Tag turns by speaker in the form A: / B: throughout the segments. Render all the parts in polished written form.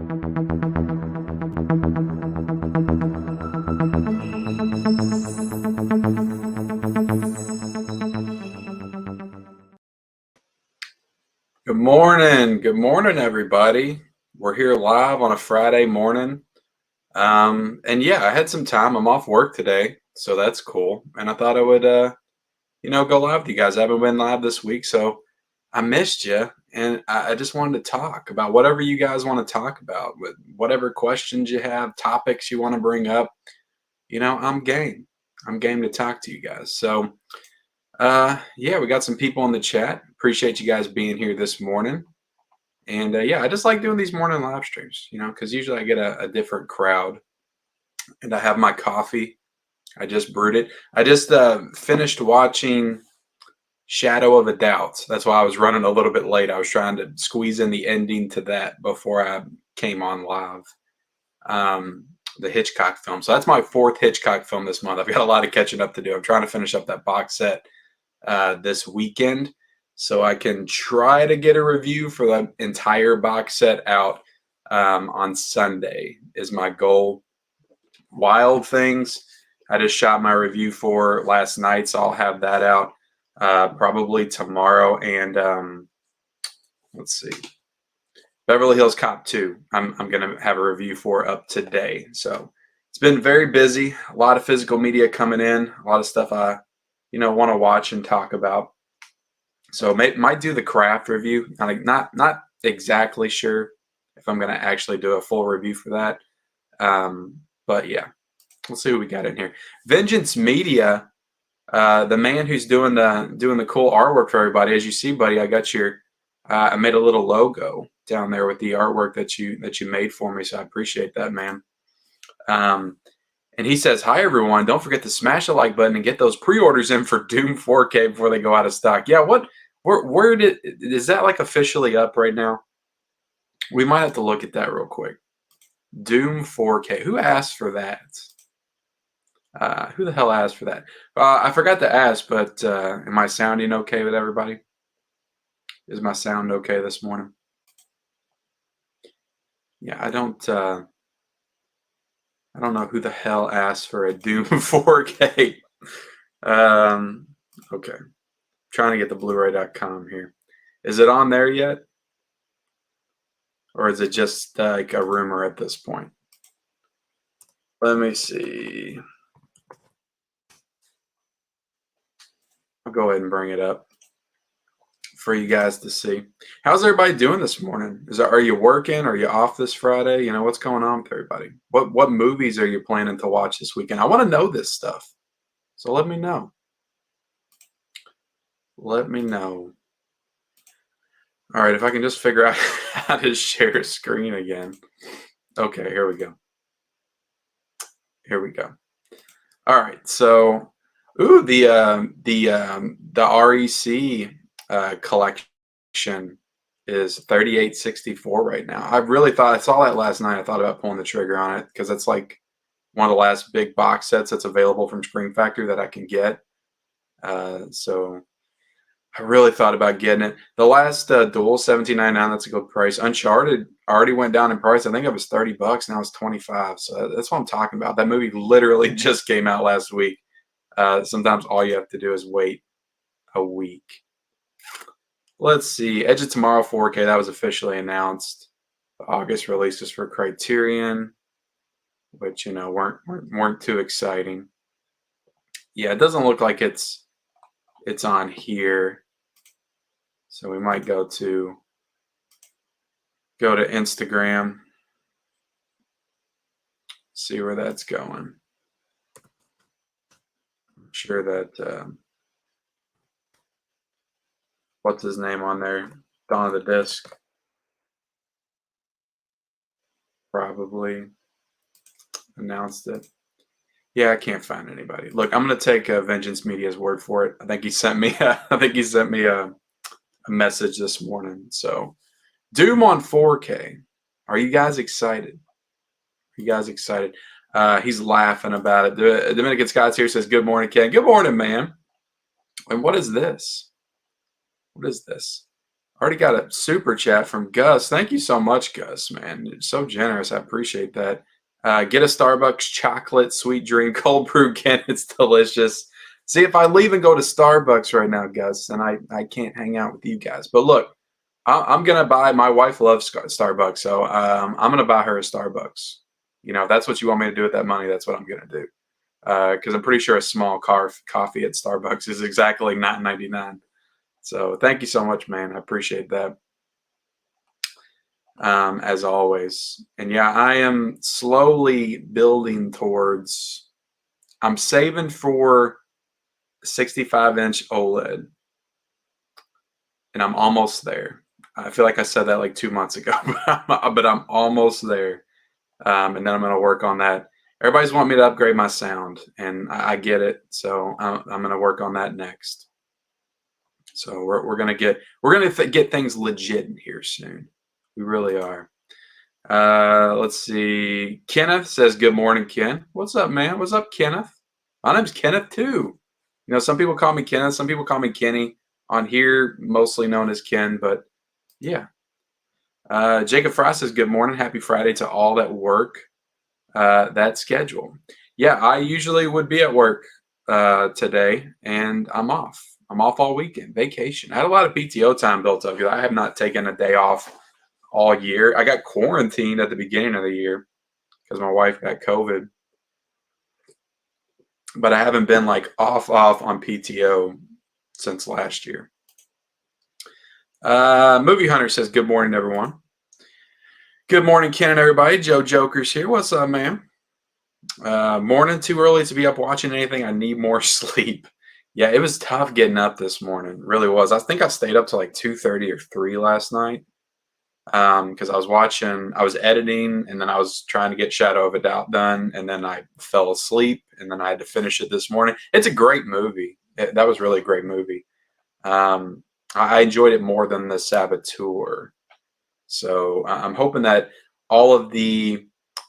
A: Good morning. Good morning, everybody. We're here live on a Friday morning. And yeah, I had some time. I'm off work today, so that's cool. And I thought I would, go live with you guys. I haven't been live this week, so I missed you. And I just wanted to talk about whatever you guys want to talk about, with whatever questions you have, topics you want to bring up. I'm game. I'm game to talk to you guys. So, yeah, we got some people in the chat. Appreciate you guys being here this morning. And yeah, I just like doing these morning live streams, because usually I get a different crowd. And I have my coffee. I just brewed it. I just finished watching Shadow of a Doubt. That's why I was running a little bit late. I was trying to squeeze in the ending to that before I came on live. The Hitchcock film. So that's my fourth Hitchcock film this month. I've got a lot of catching up to do. I'm trying to finish up that box set this weekend, so I can try to get a review for the entire box set out on Sunday is my goal. Wild Things, I just shot my review for last night, so I'll have that out probably tomorrow. And let's see, Beverly Hills Cop 2, I'm going to have a review for up today. So it's been very busy, a lot of physical media coming in, a lot of stuff I want to watch and talk about. So might do the craft review. Not exactly sure if I'm going to actually do a full review for that. But yeah, we'll see what we got in here. Vengeance Media, the man who's doing the cool artwork for everybody. As you see, buddy, I got I made a little logo down there with the artwork that you made for me. So I appreciate that, man. And he says, "Hi everyone! Don't forget to smash the like button and get those pre-orders in for Doom 4K before they go out of stock." Yeah, where is that like officially up right now? We might have to look at that real quick. Doom 4K. Who asked for that? Who the hell asked for that? I forgot to ask, but am I sounding okay with everybody? Is my sound okay this morning? Yeah, I don't know who the hell asked for a Doom 4K. Okay. Trying to get the Bluray.com here. Is it on there yet? Or is it just like a rumor at this point? Let me see. I'll go ahead and bring it up for you guys to see. How's everybody doing this morning? Are you working? Are you off this Friday? What's going on with everybody? What movies are you planning to watch this weekend? I want to know this stuff. So let me know. Let me know. All right, if I can just figure out how to share a screen again. Okay, here we go. Here we go. All right, so the REC collection is $38.64 right now. I saw that last night. I thought about pulling the trigger on it because it's like one of the last big box sets that's available from Screen Factory that I can get. So I really thought about getting it. The last Duel, $17.99. That's a good price. Uncharted already went down in price. I think it was $30. Now it's $25. So that's what I'm talking about. That movie literally just came out last week. Sometimes all you have to do is wait a week. Let's see. Edge of Tomorrow 4K. That was officially announced. The August releases for Criterion, which weren't too exciting. Yeah, it doesn't look like it's on here. So we might go to Instagram, see where that's going. I'm sure that what's his name on there? Dawn of the Disc. Probably announced it. Yeah, I can't find anybody. Look, I'm going to take Vengeance Media's word for it. I think he sent me a message this morning. So Doom on 4K. Are you guys excited? Are you guys excited? He's laughing about it. The Dominican Scott's here, says, "Good morning, Ken." Good morning, man. And what is this? What is this? Already got a super chat from Gus. Thank you so much, Gus, man. You're so generous. I appreciate that. Get a Starbucks chocolate sweet dream cold brew, Ken. It's delicious. See, if I leave and go to Starbucks right now, Gus, then I can't hang out with you guys. But look, I'm going to buy, my wife loves Starbucks, so I'm going to buy her a Starbucks. You know, if that's what you want me to do with that money, that's what I'm going to do. Because I'm pretty sure a small coffee at Starbucks is exactly $9.99. So thank you so much, man. I appreciate that. As always. And yeah, I am slowly building towards, I'm saving for 65-inch OLED. And I'm almost there. I feel like I said that like 2 months ago, but I'm almost there. And then I'm going to work on that. Everybody's wanting me to upgrade my sound, and I get it. So I'm going to work on that next. So we're going to get things legit in here soon. We really are. Let's see. Kenneth says, good morning, Ken. What's up, man? What's up, Kenneth? My name's Kenneth, too. You know, some people call me Kenneth. Some people call me Kenny. On here, mostly known as Ken, but yeah. Jacob Frost says, good morning. Happy Friday to all that work that schedule. Yeah, I usually would be at work today, and I'm off. I'm off all weekend, vacation. I had a lot of PTO time built up because I have not taken a day off all year. I got quarantined at the beginning of the year because my wife got COVID. But I haven't been like off on PTO since last year. Movie Hunter says, good morning, everyone. Good morning, Ken and everybody. Joe Joker's here. What's up, man? Morning, too early to be up watching anything. I need more sleep. Yeah, it was tough getting up this morning. It really was. I think I stayed up till like 2:30 or 3 last night because I was editing, and then I was trying to get Shadow of a Doubt done, and then I fell asleep, and then I had to finish it this morning. It's a great movie. That was really a great movie. I enjoyed it more than The Saboteur. So I'm hoping that all of the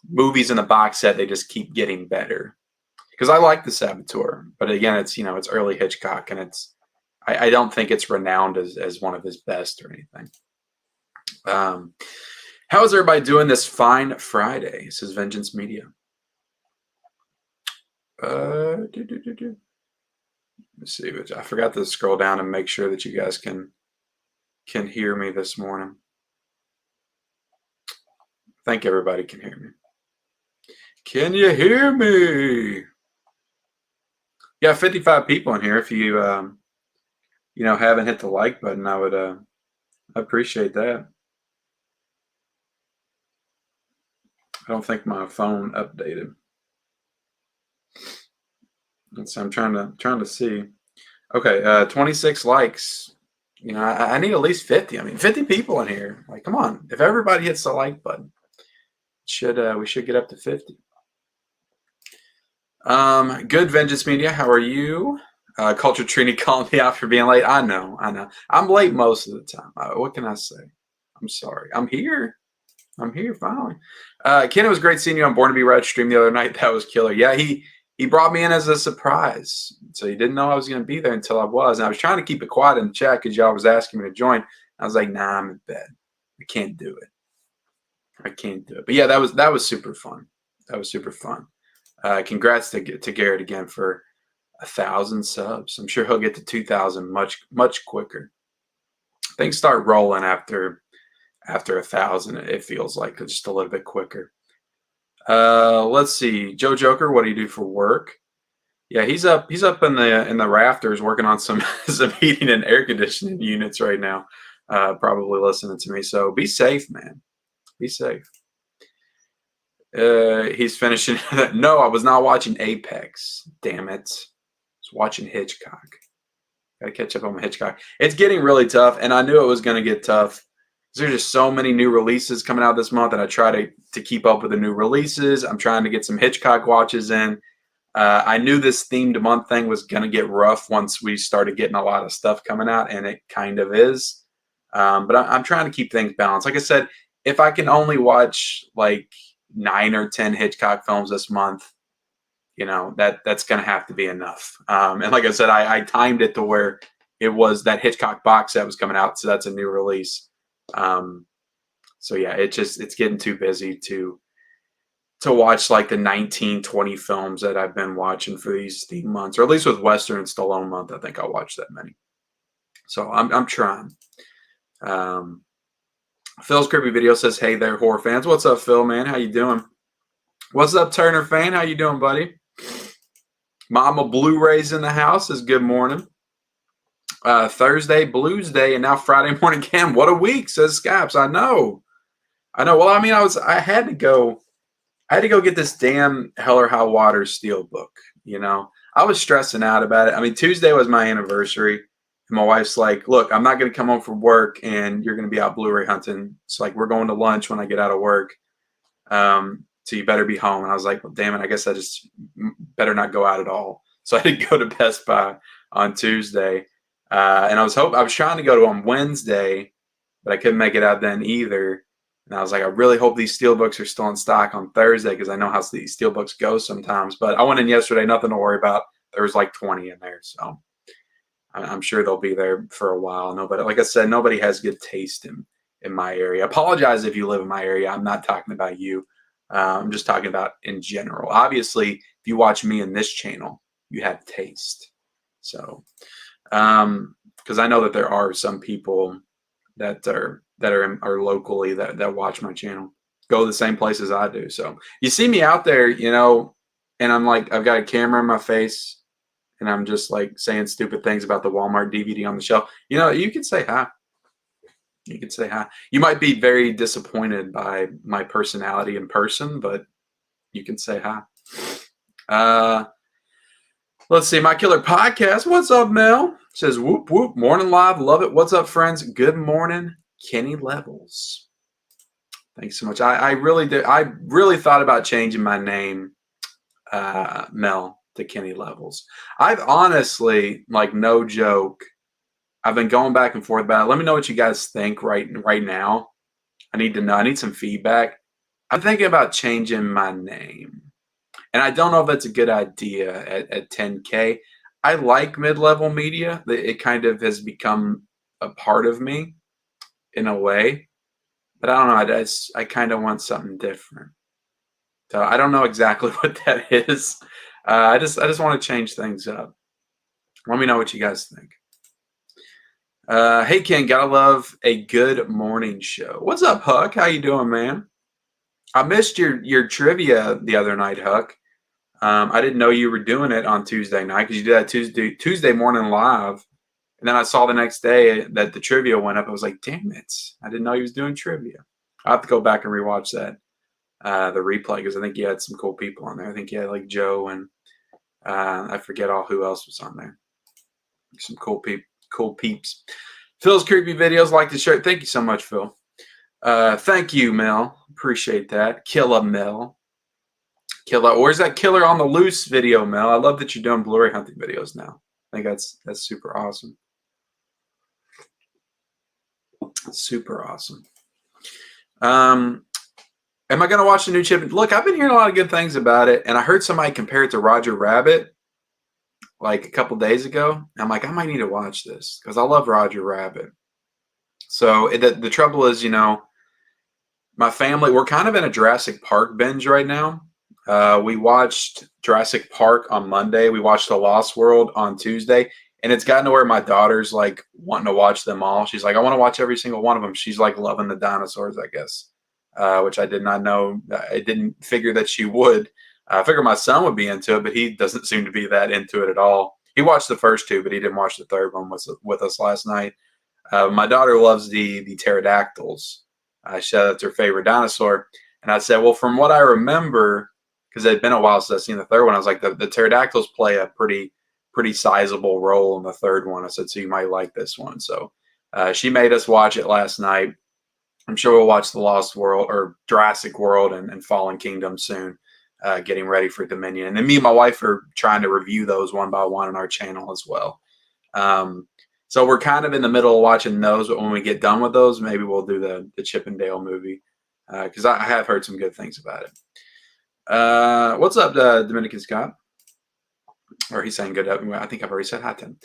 A: movies in the box set, they just keep getting better. Because I like The Saboteur, but again, it's early Hitchcock, and I don't think it's renowned as one of his best or anything. How is everybody doing this fine Friday? This is Vengeance Media. Let's see, I forgot to scroll down and make sure that you guys can hear me this morning. I think everybody can hear me. Can you hear me? Yeah, 55 people in here. If you haven't hit the like button, I would appreciate that. I don't think my phone updated. So I'm trying to see. Okay, 26 likes. You know, I need at least 50. I mean, 50 people in here. Like, come on. If everybody hits the like button, we should get up to 50. Good, Vengeance Media. How are you? Culture Trini calling me out for being late. I know. I'm late most of the time. What can I say? I'm sorry. I'm here finally. Ken, it was great seeing you on Born to Be Red stream the other night. That was killer. Yeah, he brought me in as a surprise. So he didn't know I was going to be there until I was. And I was trying to keep it quiet in the chat because y'all was asking me to join. I was like, nah, I'm in bed. I can't do it. But yeah, that was super fun. That was super fun. Congrats to Garrett again for 1,000 subs. I'm sure he'll get to 2,000 much quicker. Things start rolling after 1,000. It feels like just a little bit quicker. Let's see, Joe Joker. What do you do for work? Yeah, he's up in the rafters working on some heating and air conditioning units right now. Probably listening to me. So be safe, man. Be safe. He's finishing. No, I was not watching Apex. Damn it. I was watching Hitchcock. Gotta catch up on my Hitchcock. It's getting really tough, and I knew it was going to get tough. There's just so many new releases coming out this month, and I try to keep up with the new releases. I'm trying to get some Hitchcock watches in. I knew this themed month thing was going to get rough once we started getting a lot of stuff coming out, and it kind of is. But I'm trying to keep things balanced. Like I said, if I can only watch like 9 or 10 Hitchcock films this month, that's going to have to be enough. And like I said, I timed it to where it was that Hitchcock box set was coming out, so that's a new release. So yeah, it's getting too busy to watch like the 19, 20 films that I've been watching for these months, or at least with Western and Stallone month, I think I'll watch that many. So I'm trying. Phil's creepy video says, "Hey there, horror fans. What's up, Phil? Man, how you doing? What's up, Turner fan? How you doing, buddy? Mama Blu-rays in the house is good morning. Thursday, Blues Day, and now Friday morning again. What a week," says Scaps. I know. Well, I mean, I had to go get this damn Hell or High Water Steel book. I was stressing out about it. I mean, Tuesday was my anniversary, and my wife's like, "Look, I'm not going to come home from work, and you're going to be out Blu-ray hunting. It's like we're going to lunch when I get out of work. So you better be home." And I was like, "Well, damn it, I guess I just better not go out at all." So I didn't go to Best Buy on Tuesday, and I was trying to go to on Wednesday, but I couldn't make it out then either. And I was like, I really hope these steelbooks are still in stock on Thursday because I know how these steelbooks go sometimes. But I went in yesterday, nothing to worry about. There was like 20 in there, so I'm sure they'll be there for a while. Nobody, like I said, nobody has good taste in my area. Apologize if you live in my area. I'm not talking about you. I'm just talking about in general. Obviously, if you watch me in this channel, you have taste. So, because I know that there are some people that are locally that watch my channel, go the same places I do. So you see me out there, and I'm like, I've got a camera in my face, and I'm just like saying stupid things about the Walmart DVD on the shelf. You can say hi. You can say hi. You might be very disappointed by my personality in person, but you can say hi. Let's see. My Killer Podcast. What's up, Mel? Says, whoop, whoop. Morning live. Love it. What's up, friends? Good morning, Kenny Levels. Thanks so much. I really did. I really thought about changing my name, Mel, to Kenny Levels. I've honestly, like, no joke, I've been going back and forth about it. Let me know what you guys think right now. I need to know. I need some feedback. I'm thinking about changing my name. And I don't know if that's a good idea at 10K. I like mid-level media. It kind of has become a part of me in a way. But I don't know. I kind of want something different. So I don't know exactly what that is. I just want to change things up. Let me know what you guys think. Hey, Ken, gotta love a good morning show. What's up, Huck? How you doing, man? I missed your trivia the other night, Huck. I didn't know you were doing it on Tuesday night because you did that Tuesday morning live. And then I saw the next day that the trivia went up. I was like, damn it. I didn't know he was doing trivia. I'll have to go back and rewatch that, the replay, because I think he had some cool people on there. I think he had like Joe and I forget who else was on there. Some cool peeps. Phil's creepy videos, like the shirt. Thank you so much, Phil. Thank you, Mel. Appreciate that. Killer Mel. Where's that Killer on the Loose video, Mel? I love that you're doing Blu-ray hunting videos now. I think that's super awesome. Super awesome. Am I going to watch the new Chip? Look, I've been hearing a lot of good things about it, and I heard somebody compare it to Roger Rabbit like a couple days ago. I'm like, I might need to watch this because I love Roger Rabbit. So the trouble is, my family, we're kind of in a Jurassic Park binge right now. We watched Jurassic Park on Monday. We watched The Lost World on Tuesday. And it's gotten to where my daughter's like wanting to watch them all. She's like, I want to watch every single one of them. She's like loving the dinosaurs, I guess, which I did not know. I didn't figure that she would. I figured my son would be into it, but he doesn't seem to be that into it at all. He watched the first two, but he didn't watch the third one with us last night. My daughter loves the pterodactyls. She said that's her favorite dinosaur. And I said, well, from what I remember, because it had been a while since I've seen the third one, I was like, the pterodactyls play a pretty sizable role in the third one. I said, so you might like this one. So she made us watch it last night. I'm sure we'll watch The Lost World or Jurassic World and Fallen Kingdom soon, getting ready for Dominion. And then me and my wife are trying to review those one by one on our channel as well. So we're kind of in the middle of watching those, but when we get done with those, maybe we'll do the Chip and Dale movie, because I have heard some good things about it. What's up, Dominican Scott? Or he's saying good. I think I've already said hi to him.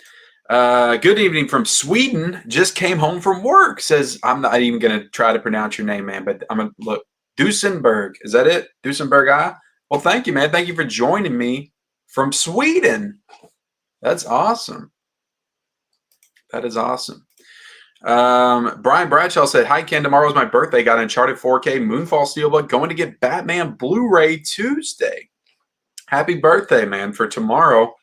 A: Good evening from Sweden. Just came home from work. Says I'm not even gonna try to pronounce your name, man, but I'm gonna look. Duesenberg. Is that it? Duesenberg. Well, thank you, man. Thank you for joining me from Sweden. That's awesome. That is awesome. Brian Bradshaw said, "Hi Ken. Tomorrow's my birthday. Got Uncharted 4K Moonfall Steelbook. Going to get Batman Blu-ray Tuesday. Happy birthday, man! For tomorrow."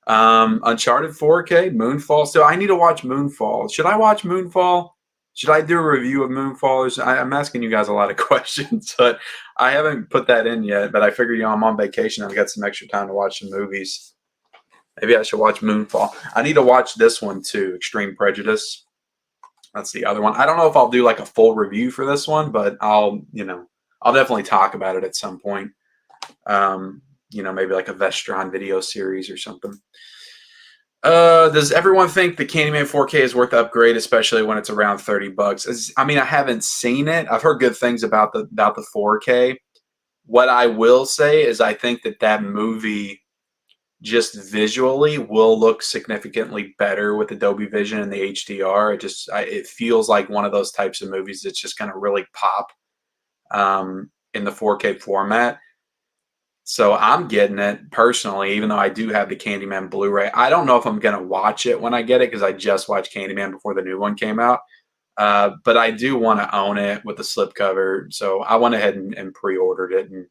A: Uncharted 4K, Moonfall. Still, I need to watch Moonfall. Should I watch Moonfall? Should I do a review of Moonfall? I'm asking you guys a lot of questions, but I haven't put that in yet. But I figure, I'm on vacation. I've got some extra time to watch some movies. Maybe I should watch Moonfall. I need to watch this one too, Extreme Prejudice. That's the other one. I don't know if I'll do like a full review for this one, but I'll definitely talk about it at some point. Maybe like a Vestron video series or something. Does everyone think the Candyman 4K is worth the upgrade, especially when it's around $30? I haven't seen it. I've heard good things about the 4K. What I will say is I think that movie just visually will look significantly better with Adobe Vision and the HDR. It feels like one of those types of movies that's just going to really pop in the 4K format. So I'm getting it personally, even though I do have the Candyman Blu-ray. I don't know if I'm going to watch it when I get it because I just watched Candyman before the new one came out. But I do want to own it with the slipcover. So I went ahead and pre-ordered it. And,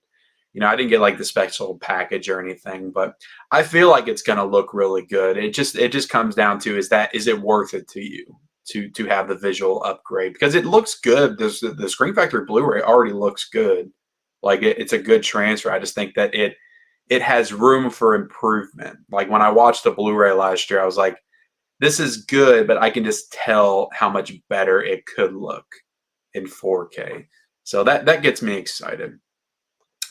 A: I didn't get like the special package or anything, but I feel like it's going to look really good. It just comes down to, is it worth it to you to have the visual upgrade? Because it looks good. The Screen Factory Blu-ray already looks good. Like it's a good transfer. I just think that it has room for improvement. Like when I watched the Blu-ray last year, I was like, this is good, but I can just tell how much better it could look in 4K. So that gets me excited.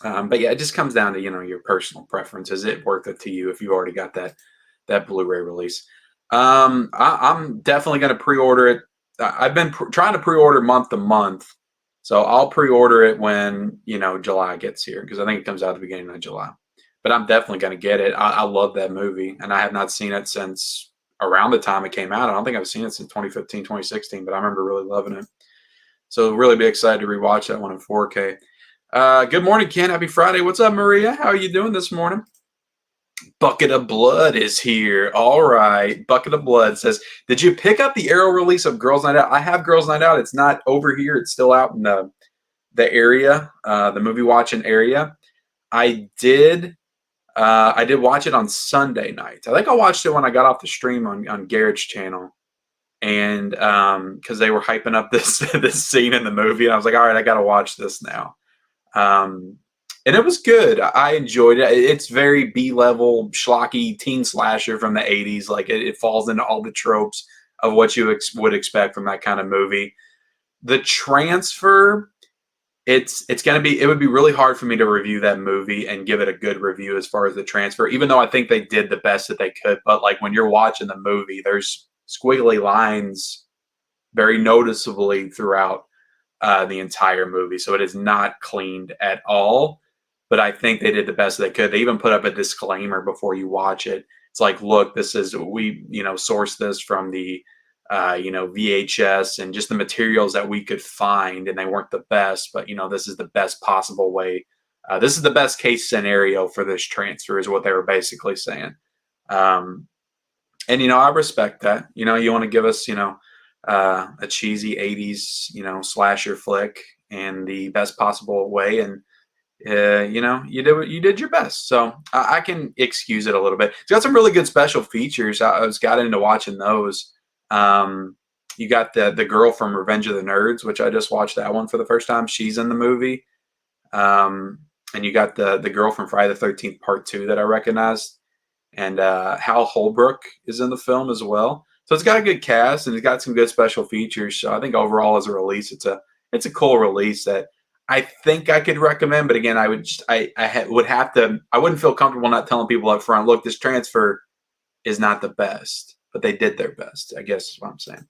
A: But yeah, it just comes down to, your personal preference. Is it worth it to you if you already got that Blu-ray release? I'm definitely going to pre-order it. I've been trying to pre-order month to month. So I'll pre-order it when, July gets here, because I think it comes out at the beginning of July. But I'm definitely going to get it. I love that movie, and I have not seen it since around the time it came out. I don't think I've seen it since 2015, 2016, but I remember really loving it. So really be excited to rewatch that one in 4K. Good morning, Ken. Happy Friday. What's up, Maria? How are you doing this morning? Bucket of Blood is here. All right. Bucket of Blood says, did you pick up the Arrow release of Girls Night Out? I have Girls Night Out. It's not over here. It's still out in the area, the movie watching area. I did watch it on Sunday night. I think I watched it when I got off the stream on Garrett's channel. And because they were hyping up this scene in the movie. And I was like, all right, I got to watch this now. And it was good. I enjoyed it. It's very B-level, schlocky teen slasher from the 80s. Like it falls into all the tropes of what you would expect from that kind of movie. The transfer, it would be really hard for me to review that movie and give it a good review as far as the transfer, even though I think they did the best that they could. But like when you're watching the movie, there's squiggly lines very noticeably throughout the entire movie. So it is not cleaned at all. But I think they did the best they could. They even put up a disclaimer before you watch it. It's like, look, we sourced this from the, VHS and just the materials that we could find, and they weren't the best, but, this is the best possible way. This is the best case scenario for this transfer is what they were basically saying. And, I respect that. You want to give us, a cheesy 80s, slasher flick in the best possible way. And, you did your best, so I can excuse it a little bit. It's got some really good special features. I was got into watching those. You got the girl from Revenge of the Nerds, which I just watched that one for the first time. She's in the movie. And you got the girl from Friday the 13th Part 2 that I recognized, and Hal Holbrook is in the film as well. So it's got a good cast and it's got some good special features. So I think overall as a release, it's a cool release that I think I could recommend, but again, I wouldn't feel comfortable not telling people up front, look, this transfer is not the best, but they did their best, I guess is what I'm saying.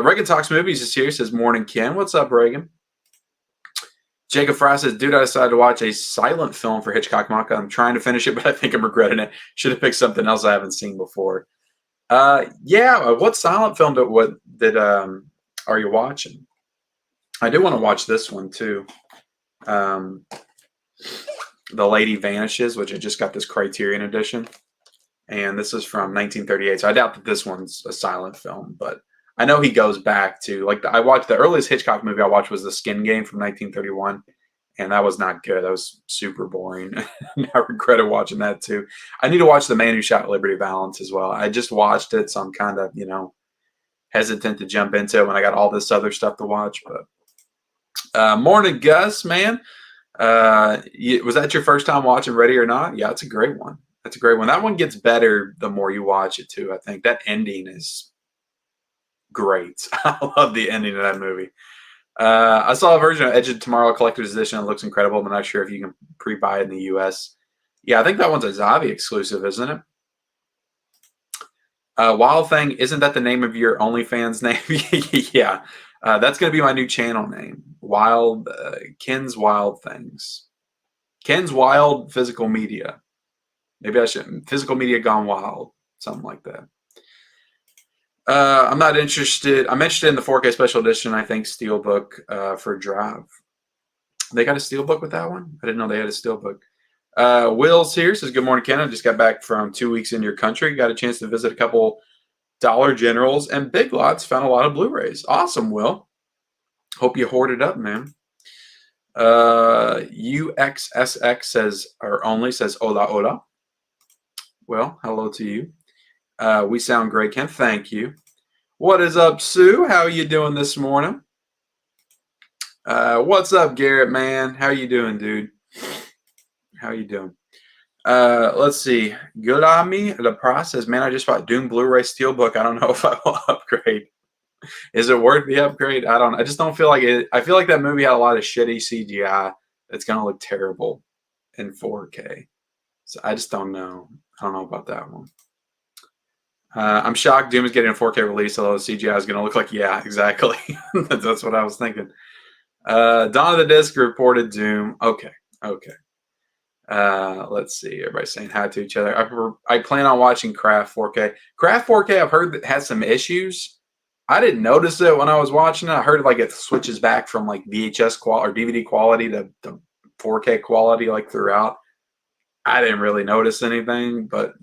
A: Reagan Talks Movies is here, says, morning, Ken. What's up, Reagan? Jacob Fry says, dude, I decided to watch a silent film for Hitchcock Maka. I'm trying to finish it, but I think I'm regretting it. Should have picked something else I haven't seen before. Yeah. What silent film are you watching? I do want to watch this one too. Um, The Lady Vanishes, which I just got this Criterion edition, and this is from 1938. So I doubt that this one's a silent film, but I know he goes back to like I watched the earliest Hitchcock movie I watched was The Skin Game from 1931, and that was not good. That was super boring. I regretted watching that too. I need to watch The Man Who Shot Liberty Valance as well. I just watched it, so I'm kind of hesitant to jump into it when I got all this other stuff to watch. But morning, Gus, man. Was that your first time watching Ready or Not? Yeah, it's a great one. That's a great one. That one gets better the more you watch it too. I think that ending is great. I love the ending of that movie. I saw a version of Edge of Tomorrow Collector's Edition. It looks incredible. I'm not sure if you can pre-buy it in the U.S. Yeah, I think that one's a Zavi exclusive, isn't it? Wild Thing, isn't that the name of your OnlyFans name? Yeah, that's going to be my new channel name. Ken's Wild Things. Ken's Wild Physical Media. Maybe I should. Physical Media Gone Wild. Something like that. I'm not interested. I'm interested in the 4K Special Edition, I think, Steelbook for Drive. They got a Steelbook with that one? I didn't know they had a Steelbook. Will's here, says, good morning, Ken. I just got back from 2 weeks in your country. Got a chance to visit a couple Dollar Generals and Big Lots. Found a lot of Blu-rays. Awesome, Will. Hope you hoarded up, man. UXSX says, or only says, hola, hola. Well, hello to you. We sound great, Ken. Thank you. What is up, Sue? How are you doing this morning? What's up, Garrett, man? How you doing, dude? How you doing? Let's see. Good on me. The process, man. I just bought Doom Blu-ray Steelbook. I don't know if I will upgrade. Is it worth the upgrade? I just don't feel like it. I feel like that movie had a lot of shitty CGI that's gonna look terrible in 4K. So I just don't know. I don't know about that one. I'm shocked Doom is getting a 4K release, although the CGI is going to look like, yeah, exactly. That's what I was thinking. Dawn of the Disc reported Doom. Okay. Let's see. Everybody's saying hi to each other. I plan on watching Craft 4K. Craft 4K, I've heard that has some issues. I didn't notice it when I was watching it. I heard like it switches back from like VHS quality or DVD quality to 4K quality like throughout. I didn't really notice anything, but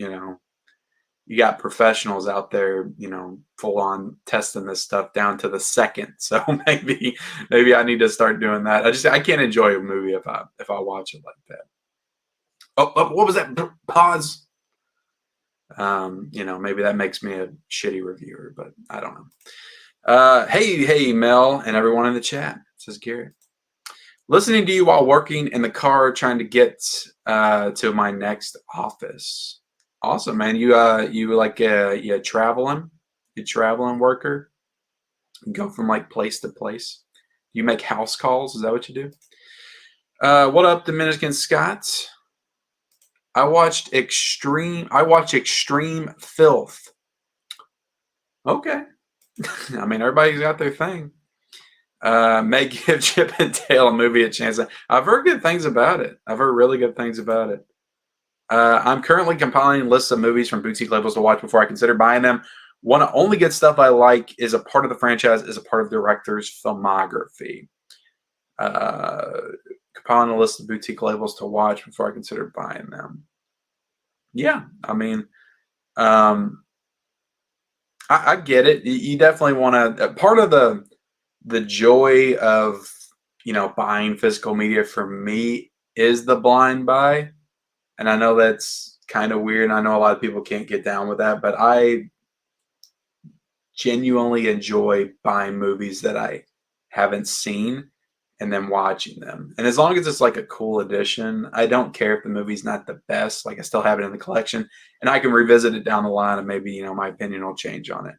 A: you got professionals out there, full on testing this stuff down to the second. So maybe I need to start doing that. I can't enjoy a movie if I watch it like that. Oh, what was that? Pause. Maybe that makes me a shitty reviewer, but I don't know. Hey, Mel, and everyone in the chat, says Garrett. Listening to you while working in the car, trying to get to my next office. Awesome, man. You traveling? You traveling worker? You go from like place to place. You make house calls. Is that what you do? What up, Dominican Scots? I watched Extreme Filth. Okay. I mean, everybody's got their thing. May give Chip and Dale a movie a chance. I've heard good things about it. I've heard really good things about it. I'm currently compiling lists of movies from boutique labels to watch before I consider buying them. One only good stuff I like is a part of the franchise, is a part of the director's filmography. Compiling a list of boutique labels to watch before I consider buying them. Yeah, I mean, I get it. You definitely want to. Part of the joy of buying physical media for me is the blind buy. And I know that's kind of weird. And I know a lot of people can't get down with that, but I genuinely enjoy buying movies that I haven't seen and then watching them. And as long as it's like a cool edition, I don't care if the movie's not the best. Like I still have it in the collection and I can revisit it down the line and maybe, my opinion will change on it.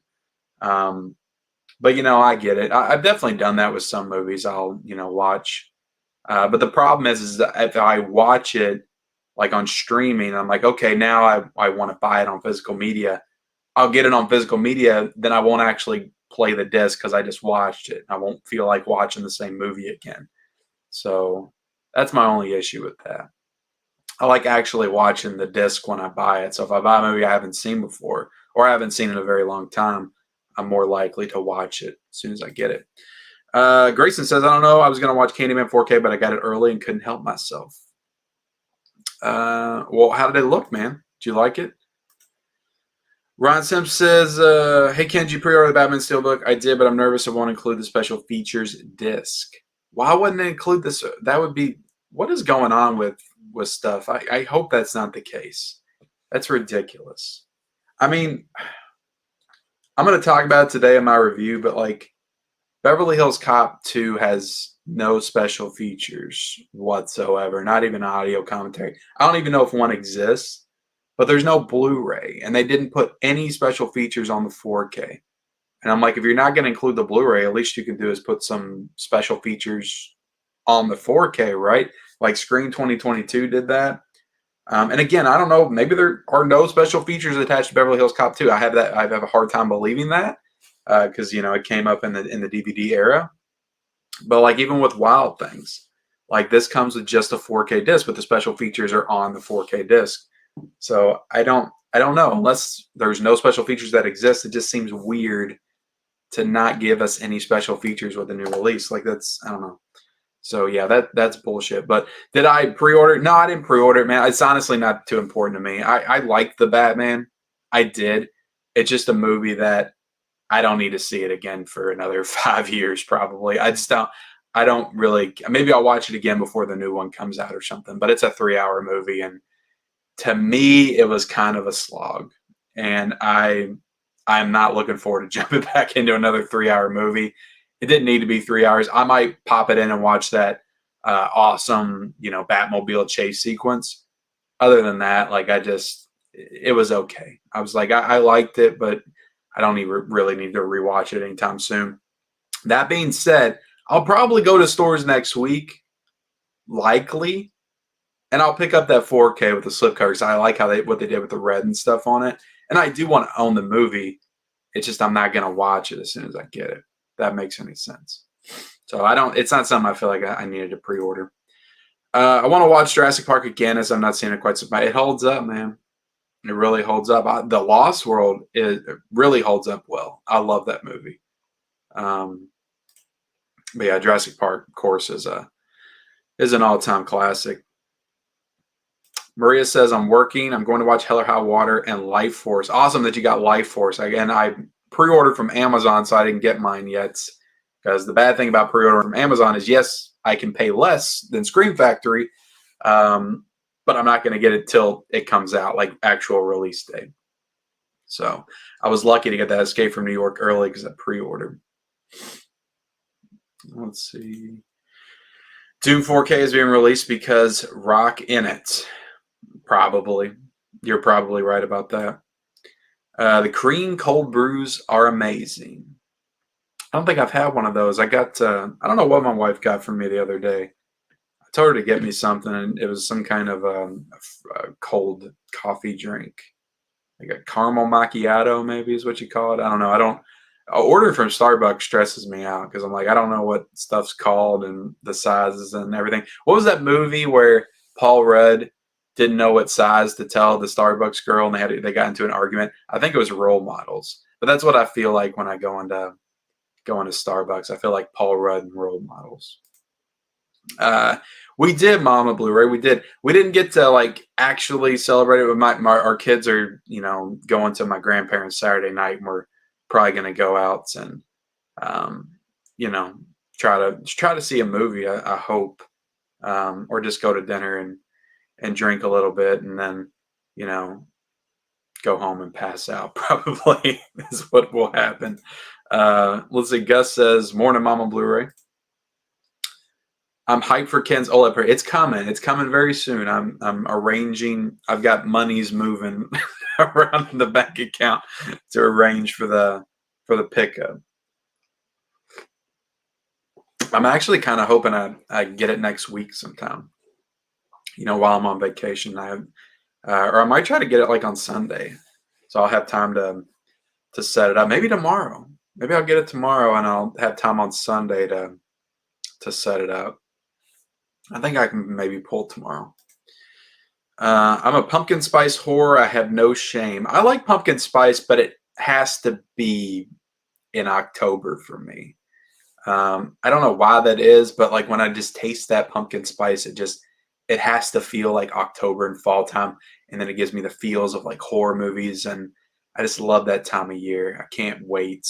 A: But I get it. I've definitely done that with some movies I'll, watch. But the problem is that if I watch it like on streaming, I'm like, okay, now I want to buy it on physical media. I'll get it on physical media, then I won't actually play the disc because I just watched it. I won't feel like watching the same movie again. So that's my only issue with that. I like actually watching the disc when I buy it. So if I buy a movie I haven't seen before, or I haven't seen in a very long time, I'm more likely to watch it as soon as I get it. Grayson says, I don't know. I was going to watch Candyman 4K, but I got it early and couldn't help myself. Well, how did it look, man? Did you like it? Ron Simp says, hey, Ken, did you pre-order the Batman Steelbook? I did, but I'm nervous it won't include the special features disc. Why wouldn't it include this? That would be, what is going on with stuff? I hope that's not the case. That's ridiculous. I mean, I'm going to talk about it today in my review, but like Beverly Hills Cop 2 has no special features whatsoever, not even audio commentary. I don't even know if one exists, but there's no Blu-ray, and they didn't put any special features on the 4K. And I'm like, if you're not going to include the Blu-ray, at least you can do is put some special features on the 4K, right? Like Screen 2022 did that. And again, I don't know. Maybe there are no special features attached to Beverly Hills Cop 2. I have a hard time believing that because it came up in the DVD era. But like even with Wild Things, like this comes with just a 4K disc, but the special features are on the 4K disc. So I don't know, unless there's no special features that exist. It just seems weird to not give us any special features with a new release. Like that's, I don't know. So yeah, that's bullshit. But did I pre-order? No, I didn't pre-order it, man. It's honestly not too important to me. I liked the Batman. I did. It's just a movie that I don't need to see it again for another 5 years, probably. I don't really, maybe I'll watch it again before the new one comes out or something, but it's a 3-hour movie. And to me, it was kind of a slog. And I'm not looking forward to jumping back into another 3-hour movie. It didn't need to be 3 hours. I might pop it in and watch that awesome, Batmobile chase sequence. Other than that, like it was okay. I was like, I liked it, but I don't really need to rewatch it anytime soon. That being said, I'll probably go to stores next week, likely, and I'll pick up that 4K with the slipcover because I like what they did with the red and stuff on it. And I do want to own the movie. It's just I'm not going to watch it as soon as I get it. If that makes any sense. So it's not something I feel like I needed to pre-order. I want to watch Jurassic Park again as I'm not seeing it quite so much. It holds up, man. It really holds up. The Lost World it really holds up well. I love that movie. But yeah, Jurassic Park, of course, is an all-time classic. Maria says, I'm working. I'm going to watch Hell or High Water and Life Force. Awesome that you got Life Force. Again, I pre-ordered from Amazon, so I didn't get mine yet. Because the bad thing about pre-ordering from Amazon is, yes, I can pay less than Scream Factory, but I'm not going to get it till it comes out, like actual release date. So I was lucky to get that Escape from New York early because I pre-ordered. Let's see. Doom 4K is being released because Rock in it. Probably. You're probably right about that. The cream cold brews are amazing. I don't think I've had one of those. I don't know what my wife got for me the other day. I told her to get me something, and it was some kind of a cold coffee drink. Like a caramel macchiato, maybe is what you call it. I don't know. Ordering from Starbucks stresses me out because I'm like, I don't know what stuff's called and the sizes and everything. What was that movie where Paul Rudd didn't know what size to tell the Starbucks girl and they got into an argument? I think it was Role Models. But that's what I feel like when I go into Starbucks. I feel like Paul Rudd and Role Models. We did Mama Bluray. We did. We didn't get to like actually celebrate it with our kids are, going to my grandparents Saturday night, and we're probably going to go out and, try to see a movie, I hope, or just go to dinner and drink a little bit and then, go home and pass out probably is what will happen. Let's see. Gus says, morning, Mama Bluray. I'm hyped for Ken's OLED party. It's coming. It's coming very soon. I'm arranging. I've got monies moving around in the bank account to arrange for the pickup. I'm actually kind of hoping I get it next week sometime. While I'm on vacation, or I might try to get it like on Sunday, so I'll have time to set it up. Maybe tomorrow. Maybe I'll get it tomorrow, and I'll have time on Sunday to set it up. I think I can maybe pull tomorrow. I'm a pumpkin spice whore. I have no shame. I like pumpkin spice, but it has to be in October for me. I don't know why that is, but like when I just taste that pumpkin spice, it has to feel like October and fall time, and then it gives me the feels of like horror movies, and I just love that time of year. I can't wait.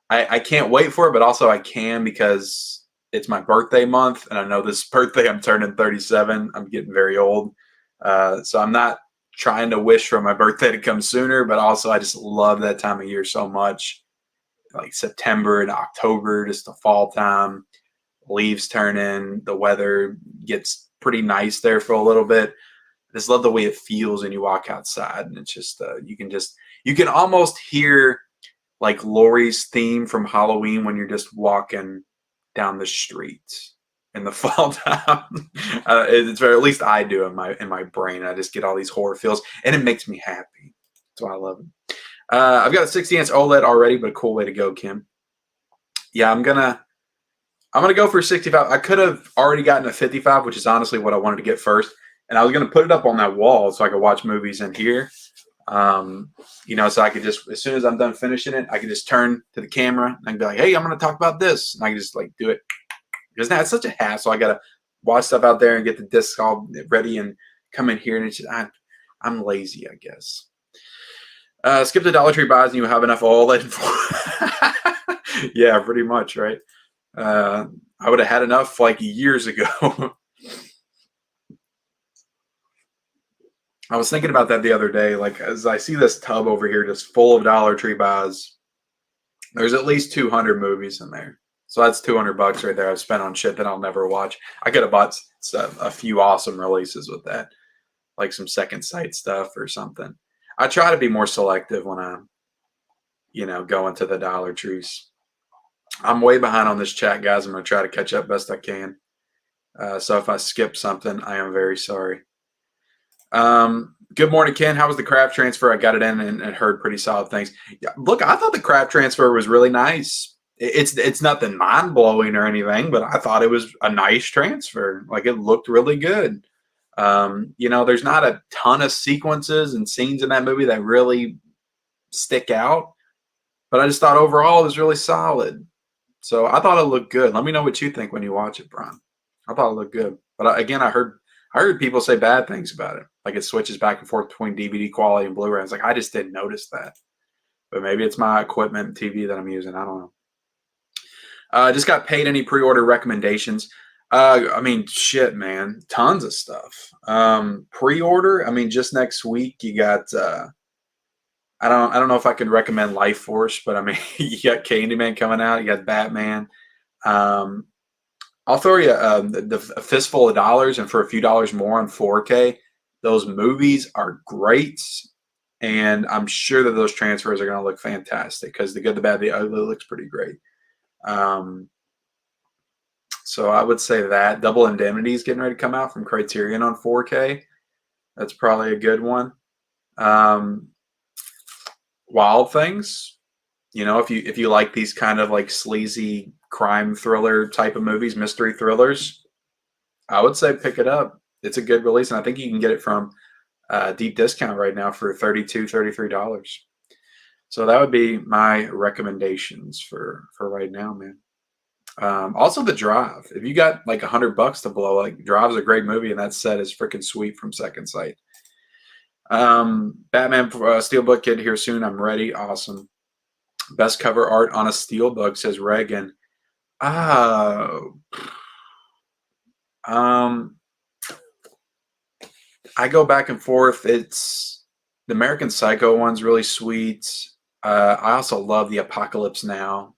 A: I can't wait for it, but also I can because it's my birthday month, and I know this birthday I'm turning 37. I'm getting very old, so I'm not trying to wish for my birthday to come sooner, but also I just love that time of year so much, like September and October, just the fall time. Leaves turn in, the weather gets pretty nice there for a little bit. I just love the way it feels when you walk outside, and it's just you can almost hear like Laurie's theme from Halloween when you're just walking down the street in the fall time. It's very, at least I do in my brain. I just get all these horror feels, and it makes me happy. That's why I love it. I've got a 60-inch OLED already, but a cool way to go, Kim. Yeah, I'm gonna go for 65. I could have already gotten a 55, which is honestly what I wanted to get first, and I was gonna put it up on that wall so I could watch movies in here. So I could just, as soon as I'm done finishing it, I could just turn to the camera and be like, "Hey, I'm gonna talk about this," and I can just like do it because now it's such a hassle. I gotta watch stuff out there and get the disc all ready and come in here, and it's just, I'm lazy, I guess. Skip the Dollar Tree buys and you have enough OLED for yeah, pretty much, right? I would have had enough like years ago. I was thinking about that the other day, like as I see this tub over here just full of Dollar Tree buys, there's at least 200 movies in there. So that's $200 right there I've spent on shit that I'll never watch. I could have bought a few awesome releases with that, like some Second Sight stuff or something. I try to be more selective when I, go into the Dollar Trees. I'm way behind on this chat, guys. I'm going to try to catch up best I can. So if I skip something, I am very sorry. Good morning, Ken. How was the Kraft transfer? I got it in and heard pretty solid things. Yeah, look, I thought the Kraft transfer was really nice. It's nothing mind blowing or anything, but I thought it was a nice transfer. Like it looked really good. There's not a ton of sequences and scenes in that movie that really stick out, but I just thought overall it was really solid. So I thought it looked good. Let me know what you think when you watch it, Brian. I thought it looked good, but again, I heard people say bad things about it. Like it switches back and forth between DVD quality and Blu-ray. I was like, I just didn't notice that. But maybe it's my equipment and TV that I'm using. I don't know. Just got paid. Any pre-order recommendations? I mean, shit, man, tons of stuff. Pre-order. I mean, just next week you got. I don't know if I could recommend Life Force, but I mean, you got Candyman coming out. You got Batman. I'll throw you a fistful of dollars, and for a few dollars more on 4K. Those movies are great, and I'm sure that those transfers are going to look fantastic because The Good, the Bad, the Ugly looks pretty great. So I would say that Double Indemnity is getting ready to come out from Criterion on 4K. That's probably a good one. Wild Things, if you like these kind of like sleazy crime thriller type of movies, mystery thrillers, I would say pick it up. It's a good release, and I think you can get it from deep discount right now for $32, $33. So that would be my recommendations for right now, man. Also, The Drive. If you got like $100 to blow, like Drive's a great movie, and that set is freaking sweet from Second Sight. Batman Steelbook Kid here soon. I'm ready. Awesome. Best cover art on a Steelbook, says Reagan. I go back and forth. It's the American Psycho one's really sweet. I also love the Apocalypse Now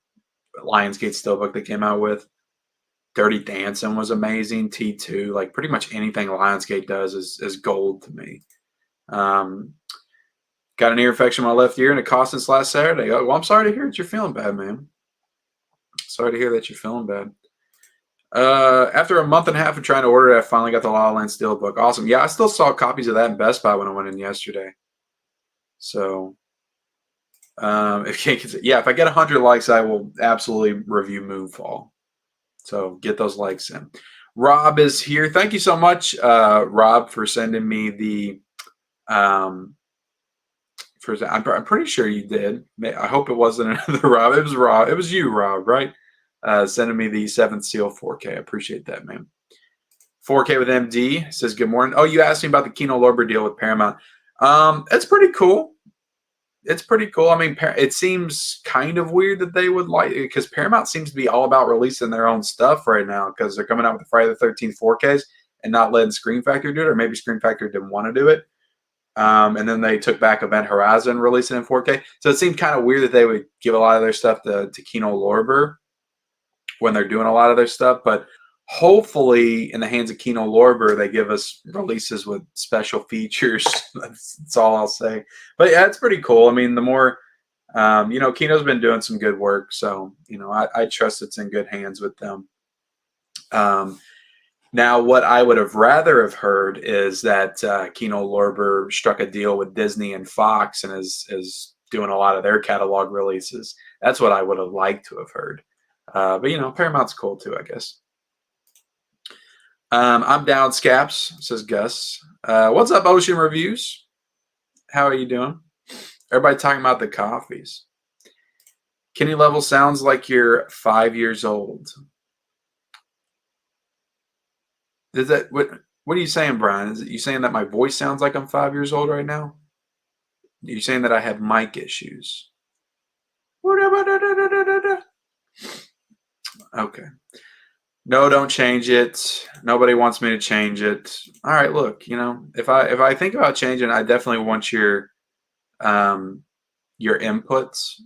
A: Lionsgate Steelbook they came out with. Dirty Dancing was amazing. T2, like pretty much anything Lionsgate does is gold to me. Got an ear infection in my left ear and it cost since last Saturday. Oh, well, I'm sorry to hear that you're feeling bad, man. Sorry to hear that you're feeling bad. After a month and a half of trying to order it, I finally got the La La Land Steelbook. Awesome. Yeah, I still saw copies of that in Best Buy when I went in yesterday. So, if I get 100 likes, I will absolutely review Moonfall. So get those likes in. Rob is here. Thank you so much, Rob, for sending me the. Um, I'm pretty sure you did. I hope it wasn't another Rob. It was Rob. It was you, Rob, right? Sending me the Seventh Seal 4K. I appreciate that, man. 4K with MD says good morning. Oh, you asked me about the Kino Lorber deal with Paramount. It's pretty cool. It's pretty cool. I mean, it seems kind of weird that they would like, because Paramount seems to be all about releasing their own stuff right now because they're coming out with the Friday the 13th 4Ks and not letting Screen Factory do it, or maybe Screen Factory didn't want to do it. And then they took back Event Horizon, releasing in 4K. So it seemed kind of weird that they would give a lot of their stuff to Kino Lorber when they're doing a lot of their stuff. But hopefully, in the hands of Kino Lorber, they give us releases with special features. That's all I'll say. But yeah, it's pretty cool. I mean, the more, Kino's been doing some good work. So, I trust it's in good hands with them. Now, what I would have rather have heard is that Kino Lorber struck a deal with Disney and Fox and is doing a lot of their catalog releases. That's what I would have liked to have heard. But Paramount's cool too, I guess. I'm down, Scaps, says Gus. What's up, Ocean Reviews? How are you doing? Everybody talking about the coffees. Kenny Level sounds like you're 5 years old. Is that what are you saying, Brian? Is it you saying that my voice sounds like I'm 5 years old right now? Are you saying that I have mic issues? Okay. No, don't change it. Nobody wants me to change it. All right, look, if I think about changing, I definitely want your inputs.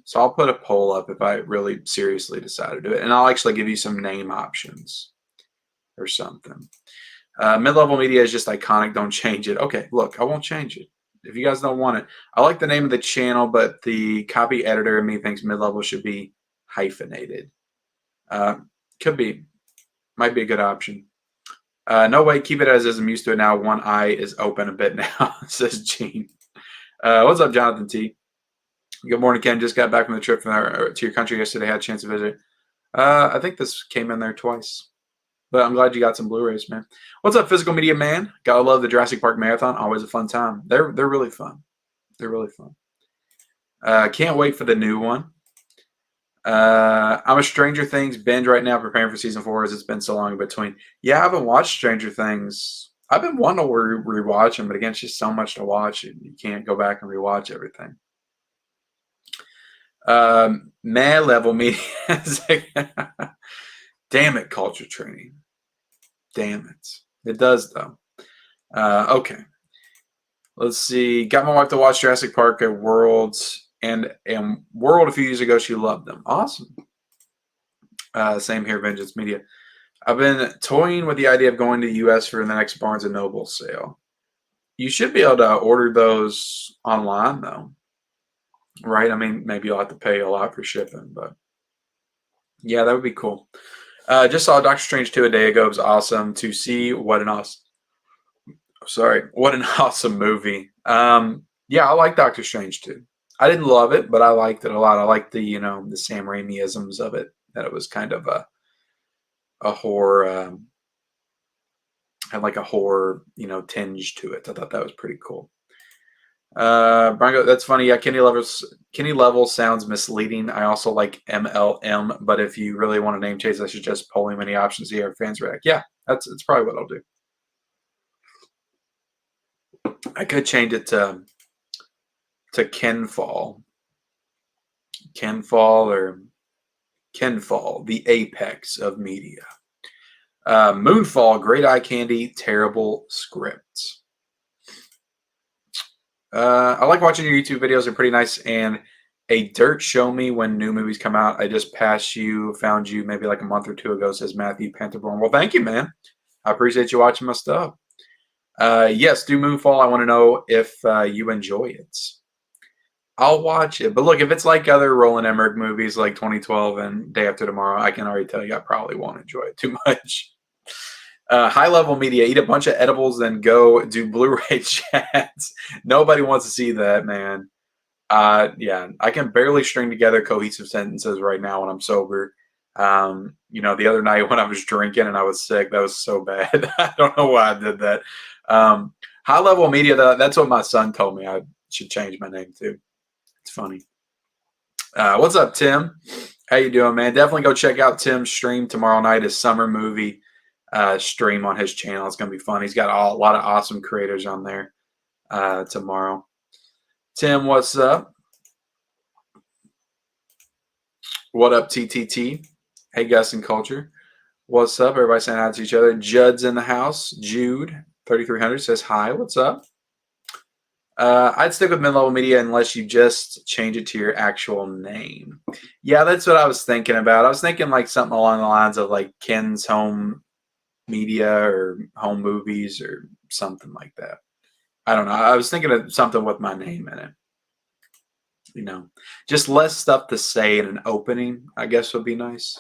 A: So I'll put a poll up if I really seriously decide to do it, and I'll actually give you some name options or something. Mid-level media is just iconic. Don't change it. Okay, look, I won't change it. If you guys don't want it, I like the name of the channel, but the copy editor in me thinks mid-level should be hyphenated. Could be. Might be a good option. No way, keep it as is. I'm used to it now. One eye is open a bit now, says Gene. What's up, Jonathan T? Good morning, Ken. Just got back from the trip to your country yesterday. Had a chance to visit. I think this came in there twice. But I'm glad you got some Blu-rays, man. What's up, Physical Media Man? Gotta love the Jurassic Park Marathon. Always a fun time. They're really fun. They're really fun. Can't wait for the new one. I'm a Stranger Things binge right now, preparing for season 4 as it's been so long in between. Yeah, I haven't watched Stranger Things. I've been wanting to rewatch them, but again, it's just so much to watch, and you can't go back and rewatch everything. Man level media. Damn it, culture training. Damn it. It does, though. Okay. Let's see. Got my wife to watch Jurassic Park at Worlds and World a few years ago. She loved them. Awesome. Same here, Vengeance Media. I've been toying with the idea of going to the U.S. for the next Barnes & Noble sale. You should be able to order those online, though. Right? I mean, maybe you'll have to pay a lot for shipping, but yeah, that would be cool. Just saw Doctor Strange 2 a day ago. It was awesome to see. What an awesome movie. Yeah, I like Doctor Strange 2. I didn't love it, but I liked it a lot. I liked the the Sam Raimi-isms of it. That it was kind of a horror, had like a horror tinge to it. I thought that was pretty cool. Branko, that's funny. Yeah, Kenny Level sounds misleading. I also like MLM, but if you really want to name change, I suggest polling many options here. Fans react. Yeah, that's probably what I'll do. I could change it to Kenfall. Kenfall, the apex of media. Moonfall, great eye candy, terrible scripts. I like watching your YouTube videos. They're pretty nice. And a dirt show me when new movies come out. I just found you maybe like a month or two ago, says Matthew Pantherborn. Well, thank you, man. I appreciate you watching my stuff. Yes, do Moonfall. I want to know if you enjoy it. I'll watch it. But look, if it's like other Roland Emmerich movies like 2012 and Day After Tomorrow, I can already tell you I probably won't enjoy it too much. High level media, eat a bunch of edibles, then go do Blu-ray chats. Nobody wants to see that, man. Yeah, I can barely string together cohesive sentences right now when I'm sober. The other night when I was drinking and I was sick, that was so bad. I don't know why I did that. High Level Media, that's what my son told me I should change my name to. It's funny. What's up, Tim? How you doing, man? Definitely go check out Tim's stream tomorrow night, his summer movie stream on his channel. It's going to be fun. He's got a lot of awesome creators on there tomorrow. Tim, what's up? What up, TTT? Hey, Gus and Culture. What's up? Everybody saying hi to each other. Judd's in the house. Jude, 3300, says hi. What's up? I'd stick with mid-level media unless you just change it to your actual name. Yeah, that's what I was thinking about. I was thinking like something along the lines of like Ken's Home Media or Home Movies or something like that. I don't know. I was thinking of something with my name in it. Just less stuff to say in an opening, I guess, would be nice.